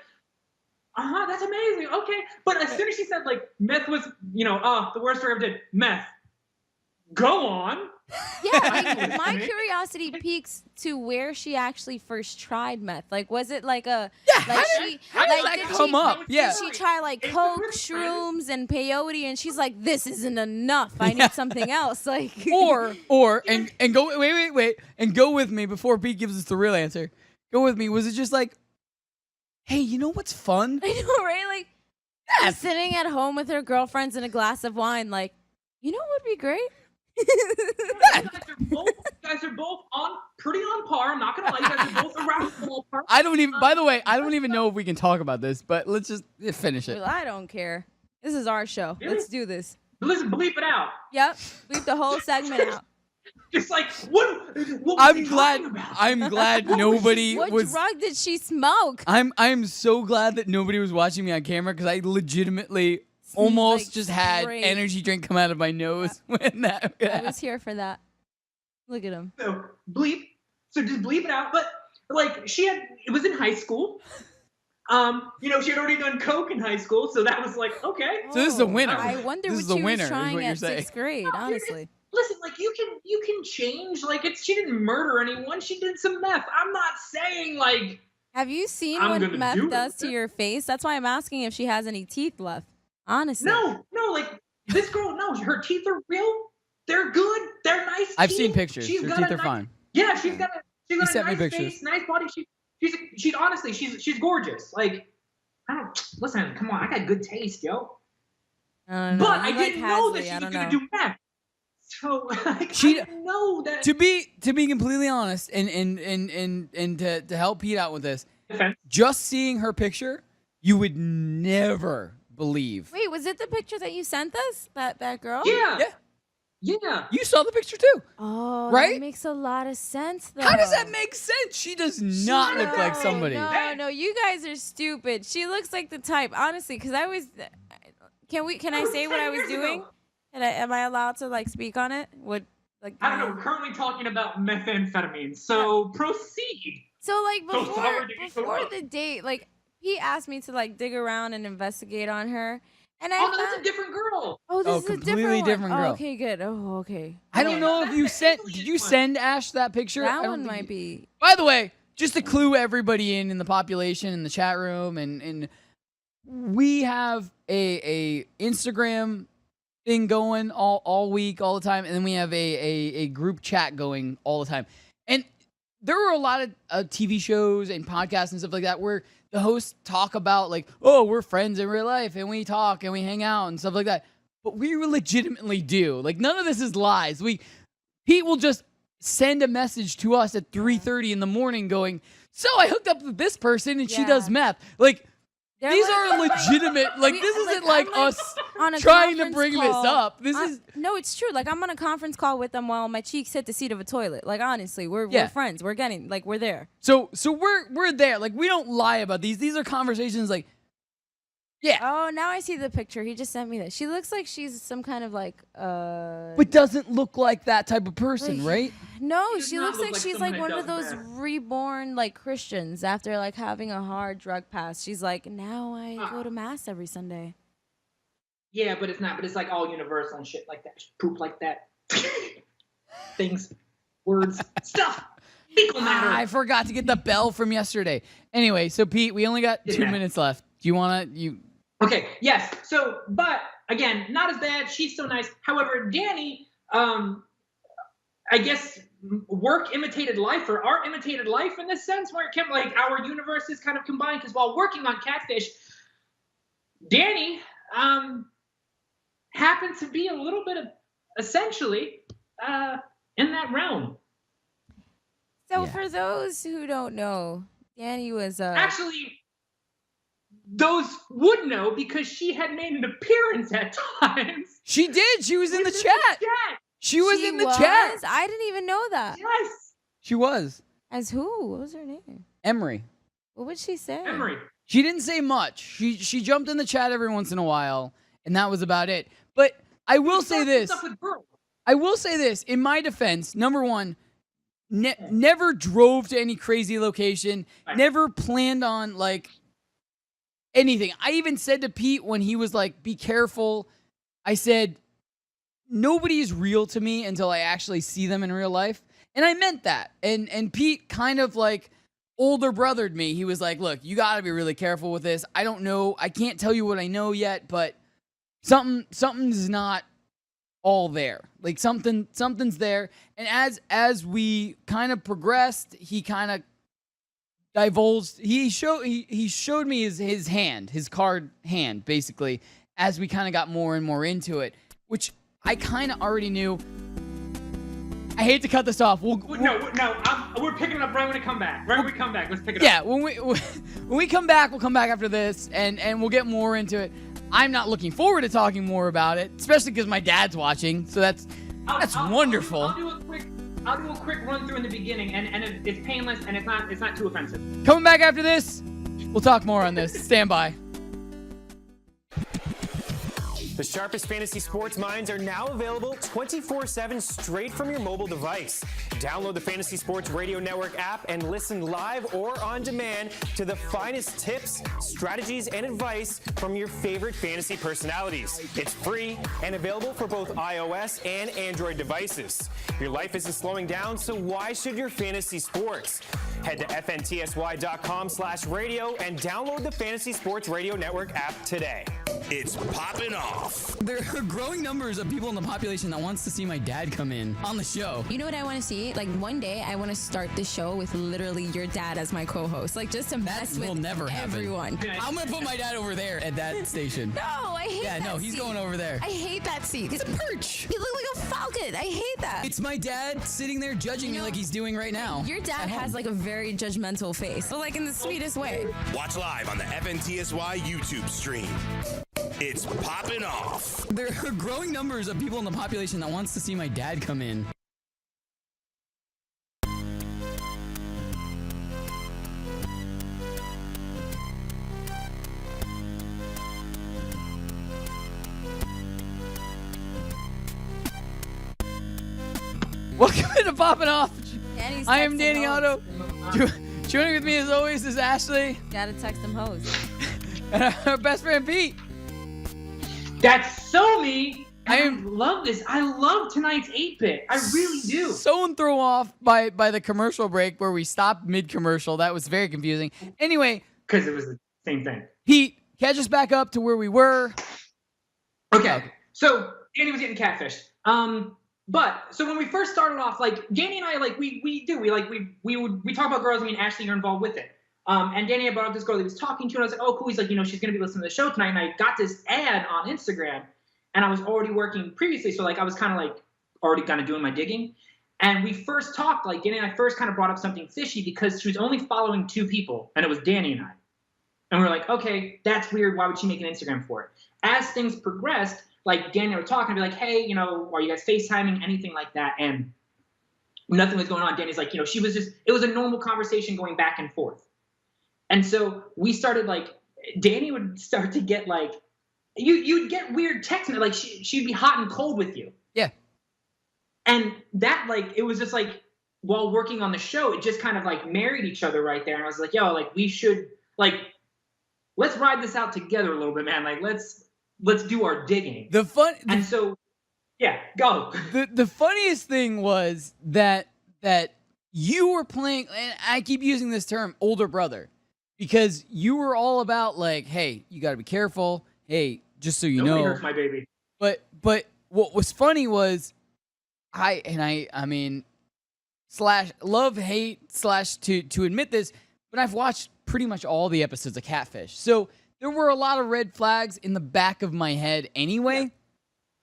that's amazing. Okay. But as soon as she said, like, meth was, the worst drug I ever did, meth. Go on. Yeah, like, my curiosity peaks to where she actually first tried meth. Like, was it like a... Yeah, how did that come up? Yeah. Did she try, like, coke, shrooms, and peyote, and she's like, this isn't enough. I need something else. Like... Or, and go, wait, and go with me before Pete gives us the real answer. Go with me. Was it just like, hey, you know what's fun? I know, right? Like, she's sitting at home with her girlfriends and a glass of wine, like, you know what would be great? You guys are both pretty on par. I'm not gonna lie, you guys are both around the ballpark. By the way, I don't even know if we can talk about this, but let's just finish it. Well, I don't care. This is our show. Really? Let's do this. Listen, bleep it out. Yep. Bleep the whole segment out. Just like, what was I'm glad nobody what was. drug did she smoke? I'm so glad that nobody was watching me on camera because I legitimately almost just had energy drink come out of my nose when that. I was here for that. Look at him. So bleep. So just bleep it out. But like, it was in high school. She had already done coke in high school, so that was like, okay. So this is a winner. I wonder what she was trying at 6th grade. Honestly. Listen, like, you can change. Like, she didn't murder anyone. She did some meth. I'm not saying, like... Have you seen what meth does to your face? That's why I'm asking if she has any teeth left. Honestly. No, like, this girl, no, her teeth are real. They're good. They're nice I've teeth. seen pictures. Her teeth are fine. Yeah, she's got a nice pictures. face, nice body. She's honestly she's gorgeous. Like, listen, come on, I got good taste, yo. But I didn't know that she was gonna do meth. So like, I didn't know that. To be completely honest, and to help Pete out with this, just seeing her picture, you would never believe. Wait, was it the picture that you sent us? That girl? Yeah. You saw the picture too. Oh, right? That makes a lot of sense, though. How does that make sense? She does not look like somebody. No, you guys are stupid. She looks like the type, honestly, because I was. Can I say what I was doing? Am I allowed to like speak on it? I don't know. We're currently talking about methamphetamine, so proceed. So like before the date, like he asked me to like dig around and investigate on her, and that's a different girl. Oh, this is a completely different girl. Oh, okay, good. Oh, okay. I don't know if you sent. Did you send Ash that picture? That one might be. By the way, just to clue everybody in the population in the chat room, and we have a Instagram thing going all week, all the time, and then we have a group chat going all the time. And there are a lot of TV shows and podcasts and stuff like that where the hosts talk about like, oh, we're friends in real life and we talk and we hang out and stuff like that. But we legitimately do. Like, none of this is lies. Pete will just send a message to us at 3:30 in the morning going, so I hooked up with this person and she does meth. Like, these are legitimate. Like, this isn't like us on a trying to bring call. this up. This is no, it's true. Like, I'm on a conference call with them while my cheeks hit the seat of a toilet. Like, honestly, we're friends. We're there. So we're there. Like, we don't lie about these. These are conversations. Like, yeah. Oh, now I see the picture. He just sent me that. She looks like she's some kind of like but doesn't look like that type of person, right? No, she looks like she's like one of those reborn like Christians after like having a hard drug past. She's like, now I go to mass every Sunday. Yeah, but it's not. But it's like all universal and shit like that. Poop like that. Things, words, stuff. Fecal matter. I forgot to get the bell from yesterday. Anyway, so Pete, we only got 2 minutes left. Do you want to Okay, yes. So, but again, not as bad. She's still nice. However, Danny, I guess work imitated life or art imitated life in this sense, where it can like our universes kind of combined. Because while working on Catfish, Danny happened to be a little bit of essentially in that realm. So for those who don't know, Danny was actually. Those would know because she had made an appearance at times. She did. She was in the chat. She was in the chat. I didn't even know that. Yes. She was. As who? What was her name? Emery. What would she say? Emery. She didn't say much. She jumped in the chat every once in a while, and that was about it. But I will say this. I will say this. In my defense, number one, never drove to any crazy location. Never planned on like anything. I even said to Pete when he was like, be careful. I said, nobody is real to me until I actually see them in real life. And I meant that. And Pete kind of like older brothered me. He was like, look, you got to be really careful with this. I don't know. I can't tell you what I know yet, but something's not all there. Like something's there. And as we kind of progressed, he kind of divulged, he showed me his hand, his card hand, basically, as we kind of got more and more into it, which I kind of already knew. I hate to cut this off. We're picking it up right when we come back. Right when we come back, let's pick it up. Yeah, when we come back, we'll come back after this, and we'll get more into it. I'm not looking forward to talking more about it, especially because my dad's watching, so that's wonderful. I'll do a quick run through in the beginning, and it's painless and it's not too offensive. Coming back after this, we'll talk more on this. Stand by. The sharpest fantasy sports minds are now available 24/7 straight from your mobile device. Download the Fantasy Sports Radio Network app and listen live or on demand to the finest tips, strategies, and advice from your favorite fantasy personalities. It's free and available for both iOS and Android devices. Your life isn't slowing down, so why should your fantasy sports? Head to fntsy.com/radio and download the Fantasy Sports Radio Network app today. It's Poppin' Off. There are growing numbers of people in the population that wants to see my dad come in on the show. You know what I want to see? Like one day I want to start the show with literally your dad as my co-host. Like just to mess with will never everyone. happen. I'm gonna put my dad over there at that station. No, I hate that. Yeah, no, he's seat. going over there. I hate that seat. It's a perch. You look like a falcon. I hate that. It's my dad sitting there judging me like he's doing right now. Your dad has like a very judgmental face, but like in the sweetest way. Watch live on the FNTSY YouTube stream. It's Poppin' Off. There are growing numbers of people in the population that wants to see my dad come in. Welcome to Poppin' Off. Danny's I am texting Danny hoes. Otto. Joining with me as always is Ashley. Gotta text them hoes. And our best friend Pete. That's so me. I love this. I love tonight's 8-bit. I really do. So thrown off by the commercial break where we stopped mid-commercial. That was very confusing. Anyway. Because it was the same thing. Pete, catch us back up to where we were. Okay. So Danny was getting catfished. But so when we first started off, like Danny and I, like we talk about girls. I mean, Ashley, you're involved with it. And Danny had brought up this girl that he was talking to, and I was like, oh, cool. He's like, she's gonna be listening to the show tonight. And I got this ad on Instagram, and I was already working previously, so like I was kind of like already kind of doing my digging. And we first talked, like Danny and I first kind of brought up something fishy because she was only following 2 people, and it was Danny and I. And we were like, okay, that's weird. Why would she make an Instagram for it? As things progressed, like Danny and I were talking, I'd be like, hey, are you guys FaceTiming, anything like that? And nothing was going on. Danny's like, it was a normal conversation going back and forth. And so we started like, Danny would start to get like, you'd get weird texts, like she'd be hot and cold with you. Yeah. And that like, it was just like, while working on the show, it just kind of like married each other right there. And I was like, yo, like we should like, let's ride this out together a little bit, man. Like, let's do our digging. And so, yeah, go. The funniest thing was that you were playing, and I keep using this term, older brother, because you were all about like, hey, you got to be careful. Hey, just so you Nobody know. hurts my baby. But what was funny was, I mean, love, hate, to admit this, but I've watched pretty much all the episodes of Catfish. So there were a lot of red flags in the back of my head anyway. Yeah.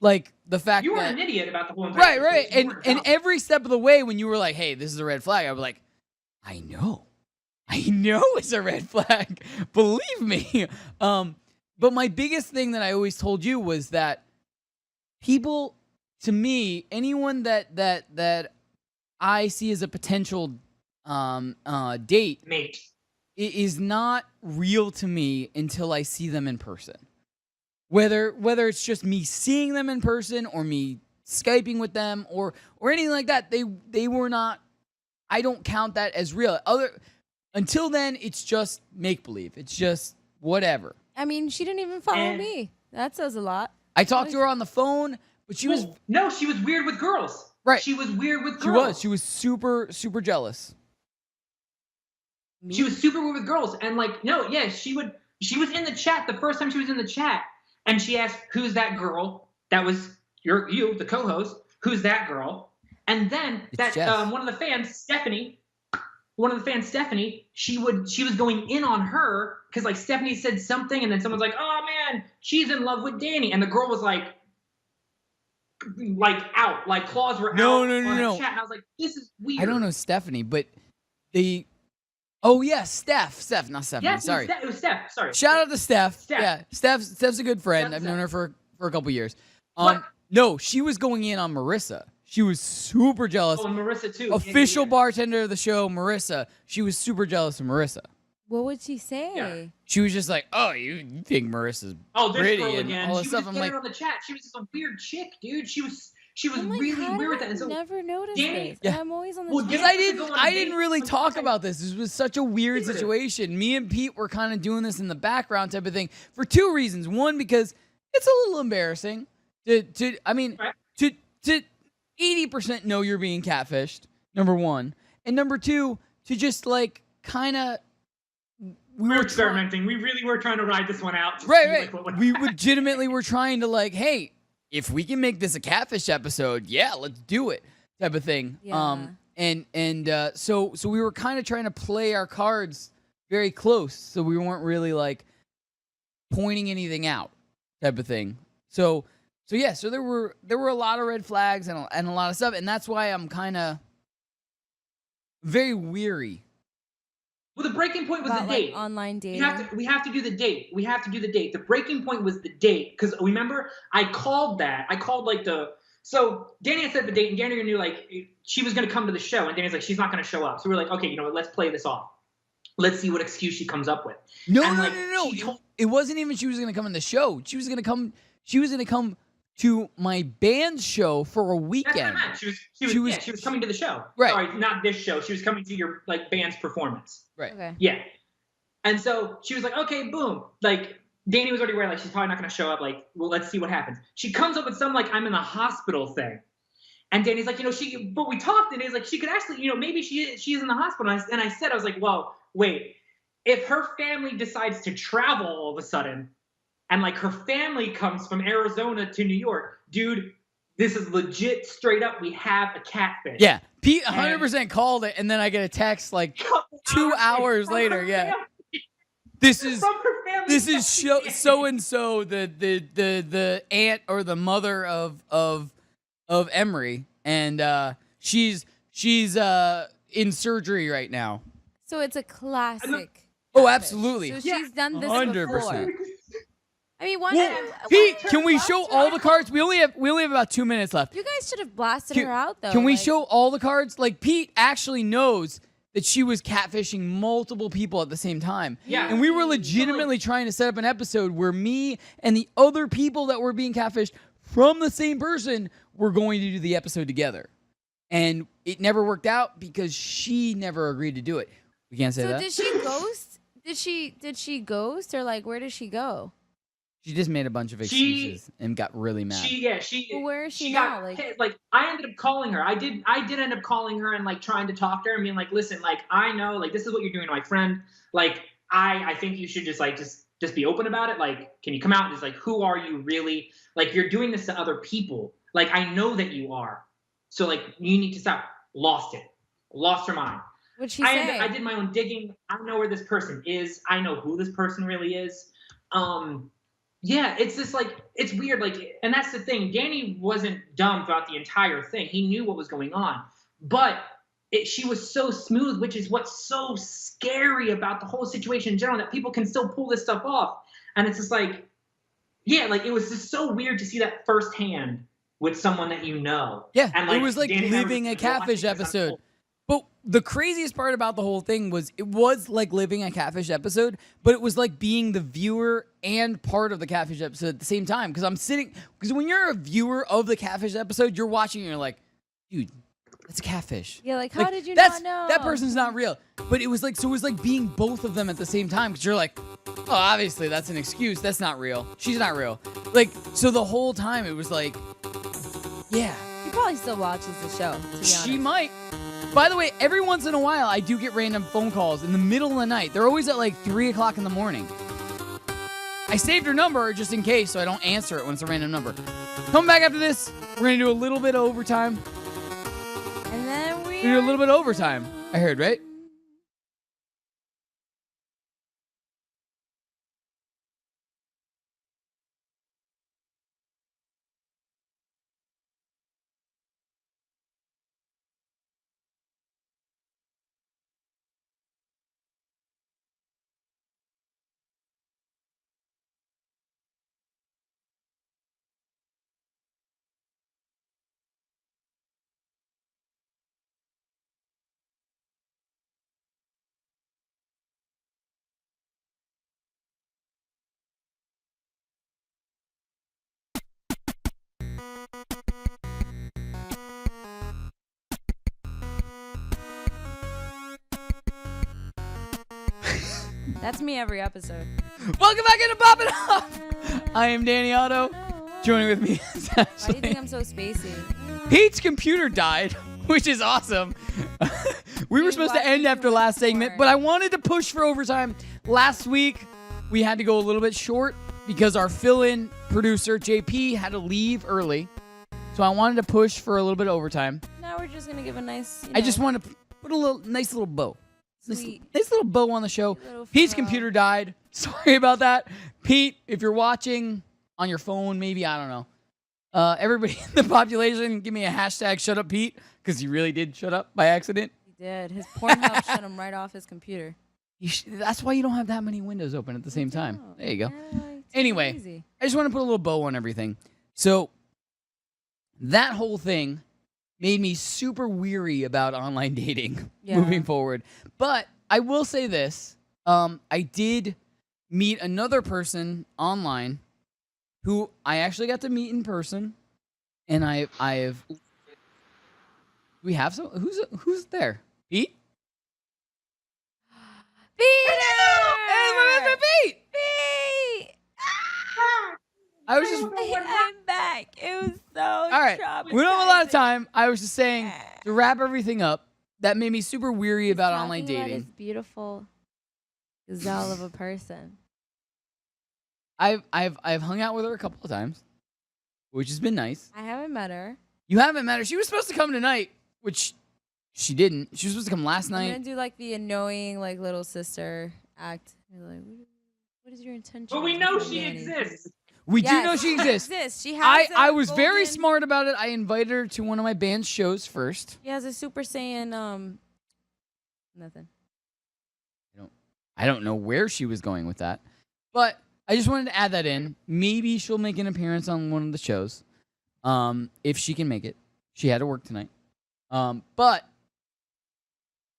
Like the fact you were that, an idiot about the whole entire right. And every step of the way when you were like, hey, this is a red flag, I was like, I know it's a red flag. Believe me. But my biggest thing that I always told you was that people, to me, anyone that I see as a potential date, mate, it is not real to me until I see them in person. Whether it's just me seeing them in person or me Skyping with them or anything like that, they were not. I don't count that as real. Until then, it's just make believe. It's just whatever. I mean, she didn't even follow me. That says a lot. I talked to her on the phone, but she was weird with girls. Right. She was weird with girls. She was super jealous. She was super weird with girls, and like, she was in the chat the first time she was in the chat, and she asked, "Who's that girl?" That was you, the co-host. Who's that girl? And then one of the fans, Stephanie, she was going in on her because like Stephanie said something, and then someone's like, "Oh man, she's in love with Danny," and the girl was like out, like claws were out. No. Chat, and I was like, "This is weird." I don't know Stephanie, but they. Oh yeah, Steph, not Stephanie. Yeah, sorry, it was Steph. Sorry. Shout out to Steph. Yeah, Steph's a good friend. I've known her for a couple years. No, she was going in on Marissa. She was super jealous. Oh, and Marissa too. Official bartender of the show, Marissa. She was super jealous of Marissa. What would she say? Yeah. She was just like, "Oh, you think Marissa's this pretty girl and again." all this she stuff." was I'm like, on the chat. She was just a weird chick, dude. She was I'm really like, weird with that. And so never noticed Danny, this. Yeah. I'm always on the Well, chat. because I didn't really talk about this. This was such a weird situation. Me and Pete were kind of doing this in the background type of thing for 2 reasons. One, because it's a little embarrassing to 80% know you're being catfished. Number one, and number two, to just like kind of. We were experimenting. We really were trying to ride this one out. Right. We legitimately were trying to like, hey, if we can make this a catfish episode, yeah, let's do it, type of thing. Yeah. So we were kind of trying to play our cards very close, so we weren't really like pointing anything out, type of thing. So there were a lot of red flags and a lot of stuff, and that's why I'm kind of very weary. Well, the breaking point was About, the date. like, online dating. We have to do the date. We have to do the date. The breaking point was the date, because remember, I called like so Danny had set the date, and Danny knew like she was going to come to the show, and Danny's like, she's not going to show up. So we're like, okay, you know what, let's play this off. Let's see what excuse she comes up with. No. It wasn't even she was going to come in the show. She was going to come to my band's show for a weekend. That's what I meant. She was coming to the show. Right. Sorry, not this show. She was coming to your like band's performance. Right. Okay. Yeah. And so she was like, okay, boom. Like Danny was already aware, like she's probably not going to show up. Like, well, let's see what happens. She comes up with some like I'm in the hospital thing. And Danny's like, but we talked, and he's like, she could actually, maybe she is in the hospital. And I said, I was like, well, wait, if her family decides to travel all of a sudden, and like her family comes from Arizona to New York, dude, this is legit, straight up. We have a catfish. Yeah, Pete 100% called it, and then I get a text like 2 hours later. Yeah, this is so and so the aunt or the mother of Emery, and she's in surgery right now. So it's a classic. Oh, absolutely. So she's done this 100%. before. I mean, Pete, can we show all the cards? We only have about 2 minutes left. You guys should have blasted her out, though. Can we show all the cards? Like, Pete actually knows that she was catfishing multiple people at the same time. Yeah. And we were legitimately trying to set up an episode where me and the other people that were being catfished from the same person were going to do the episode together. And it never worked out because she never agreed to do it. We can't say that. So did she ghost? Did she ghost, or like where did she go? She just made a bunch of excuses and got really mad. Well, where is she got now? like I ended up calling her. I did end up calling her and like trying to talk to her and being like, listen, like I know like this is what you're doing to my friend. Like I think you should just be open about it. Like, can you come out and just like, who are you really? Like, you're doing this to other people. Like, I know that you are. So like, you need to stop. Lost her mind. What'd she say? I did my own digging. I know where this person is. I know who this person really is. Yeah, it's just like, it's weird. Like, and that's the thing. Danny wasn't dumb throughout the entire thing. He knew what was going on, but she was so smooth, which is what's so scary about the whole situation in general, that people can still pull this stuff off. And it's just like, yeah, like it was just so weird to see that firsthand with someone that you know. Yeah, and like, it was like Danny living a catfish episode. But the craziest part about the whole thing was it was like living a catfish episode, but it was like being the viewer and part of the catfish episode at the same time. Because when you're a viewer of the catfish episode, you're watching and you're like, dude, that's a catfish. Yeah, like how did you not know? That person's not real. But it was like, so it was like being both of them at the same time. Because you're like, oh, obviously that's an excuse. That's not real. She's not real. Like, so the whole time it was like, yeah. She probably still watches the show, to be honest. She might. By the way, every once in a while, I do get random phone calls in the middle of the night. They're always at like 3 o'clock in the morning. I saved her number just in case, so I don't answer it when it's a random number. Come back after this. We're going to do a little bit of overtime. And then We do a little bit of overtime. I heard, right? That's me every episode. Welcome back into Poppin Off. I am Danny Otto. Joining with me is Why do Ashley. you think I'm so spacey? Pete's computer died, which is awesome. We were supposed to end after last segment, but I wanted to push for overtime. Last week, we had to go a little bit short because our fill-in producer, JP, had to leave early. So I wanted to push for a little bit of overtime. Now we're just going to give a nice, I just want to put a nice little bow. Nice little bow on the show. Little Pete's furrow. computer died. Sorry about that. Pete, if you're watching on your phone, maybe, I don't know. Everybody in the population, give me a hashtag shut up Pete, because he really did shut up by accident. He did. His Pornhub shut him right off his computer. That's why you don't have that many windows open at the same time. There you go. Yeah, Anyway, crazy. I just want to put a little bow on everything. So that whole thing made me super weary about online dating moving forward. But I will say this. I did meet another person online who I actually got to meet in person. And I've we have some who's there? Pete? Peter! Hey, my husband Pete! Pete! I was just I'm back. It was so all right. We don't have a lot of time. I was just saying to wrap everything up. That made me super weary about online dating. This beautiful gazelle of a person. I've hung out with her a couple of times, which has been nice. I haven't met her. You haven't met her. She was supposed to come tonight, which she didn't. She was supposed to come last I'm night. gonna do like the annoying like little sister act. You're like, what is your intention? But we know she exists. We do know she exists. She has. I was very smart about it. I invited her to one of my band's shows first. She has a Super Saiyan. Nothing. I don't know where she was going with that, but I just wanted to add that in. Maybe she'll make an appearance on one of the shows, if she can make it. She had to work tonight, but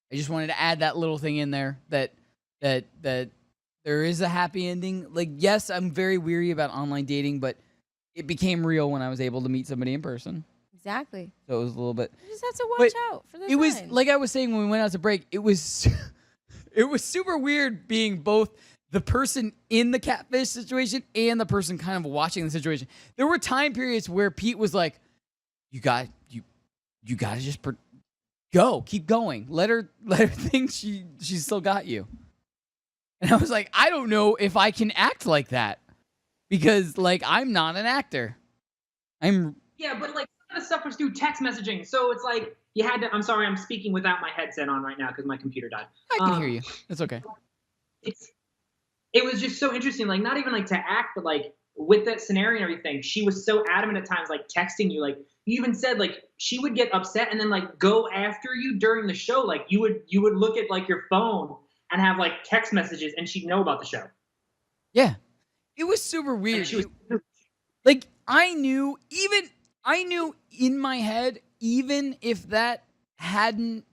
I just wanted to add that little thing in there that there is a happy ending. Like, yes, I'm very weary about online dating, but it became real when I was able to meet somebody in person. Exactly. So it was a little bit. You just have to watch out for the It was signs. like I was saying when we went out to break. It was super weird being both the person in the catfish situation and the person kind of watching the situation. There were time periods where Pete was like, "You got to just go, keep going. Let her think she's still got you." And I was like, I don't know if I can act like that because like I'm not an actor. Yeah, but like some of the stuff was through text messaging, so it's like you had to. I'm sorry, I'm speaking without my headset on right now because my computer died. I can hear you. It's okay. It was just so interesting. Like not even like to act, but like with that scenario and everything, she was so adamant at times, like texting you. Like you even said, like she would get upset and then like go after you during the show. Like you would look at like your phone and have like text messages, and she'd know about the show. Yeah, it was super weird. Like I knew in my head, even if that hadn't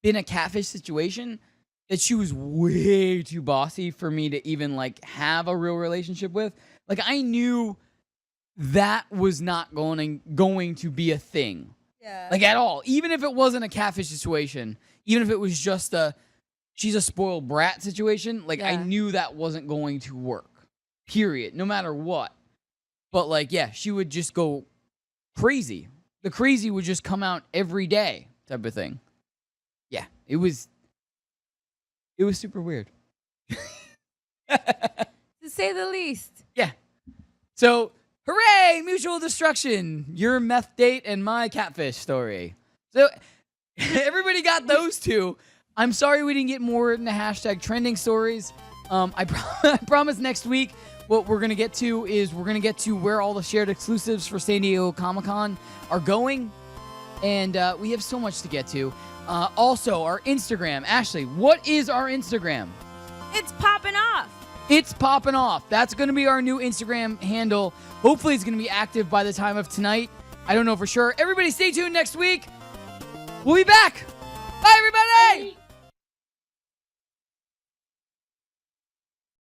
been a catfish situation, that she was way too bossy for me to even like have a real relationship with. Like I knew that was not going to be a thing. Yeah. Like at all. Even if it wasn't a catfish situation, even if it was just she's a spoiled brat situation, like I knew that wasn't going to work. Period. No matter what. But like, yeah, she would just go crazy. The crazy would just come out every day type of thing. Yeah, it was super weird. To say the least. Yeah. So, hooray, mutual destruction. Your meth date and my catfish story. So, everybody got those two. I'm sorry we didn't get more in the hashtag trending stories. I promise next week what we're going to get to is we're going to get to where all the shared exclusives for San Diego Comic-Con are going. And we have so much to get to. Also, our Instagram. Ashley, what is our Instagram? It's Poppin Off. It's Poppin Off. That's going to be our new Instagram handle. Hopefully, it's going to be active by the time of tonight. I don't know for sure. Everybody stay tuned next week. We'll be back. Bye, everybody.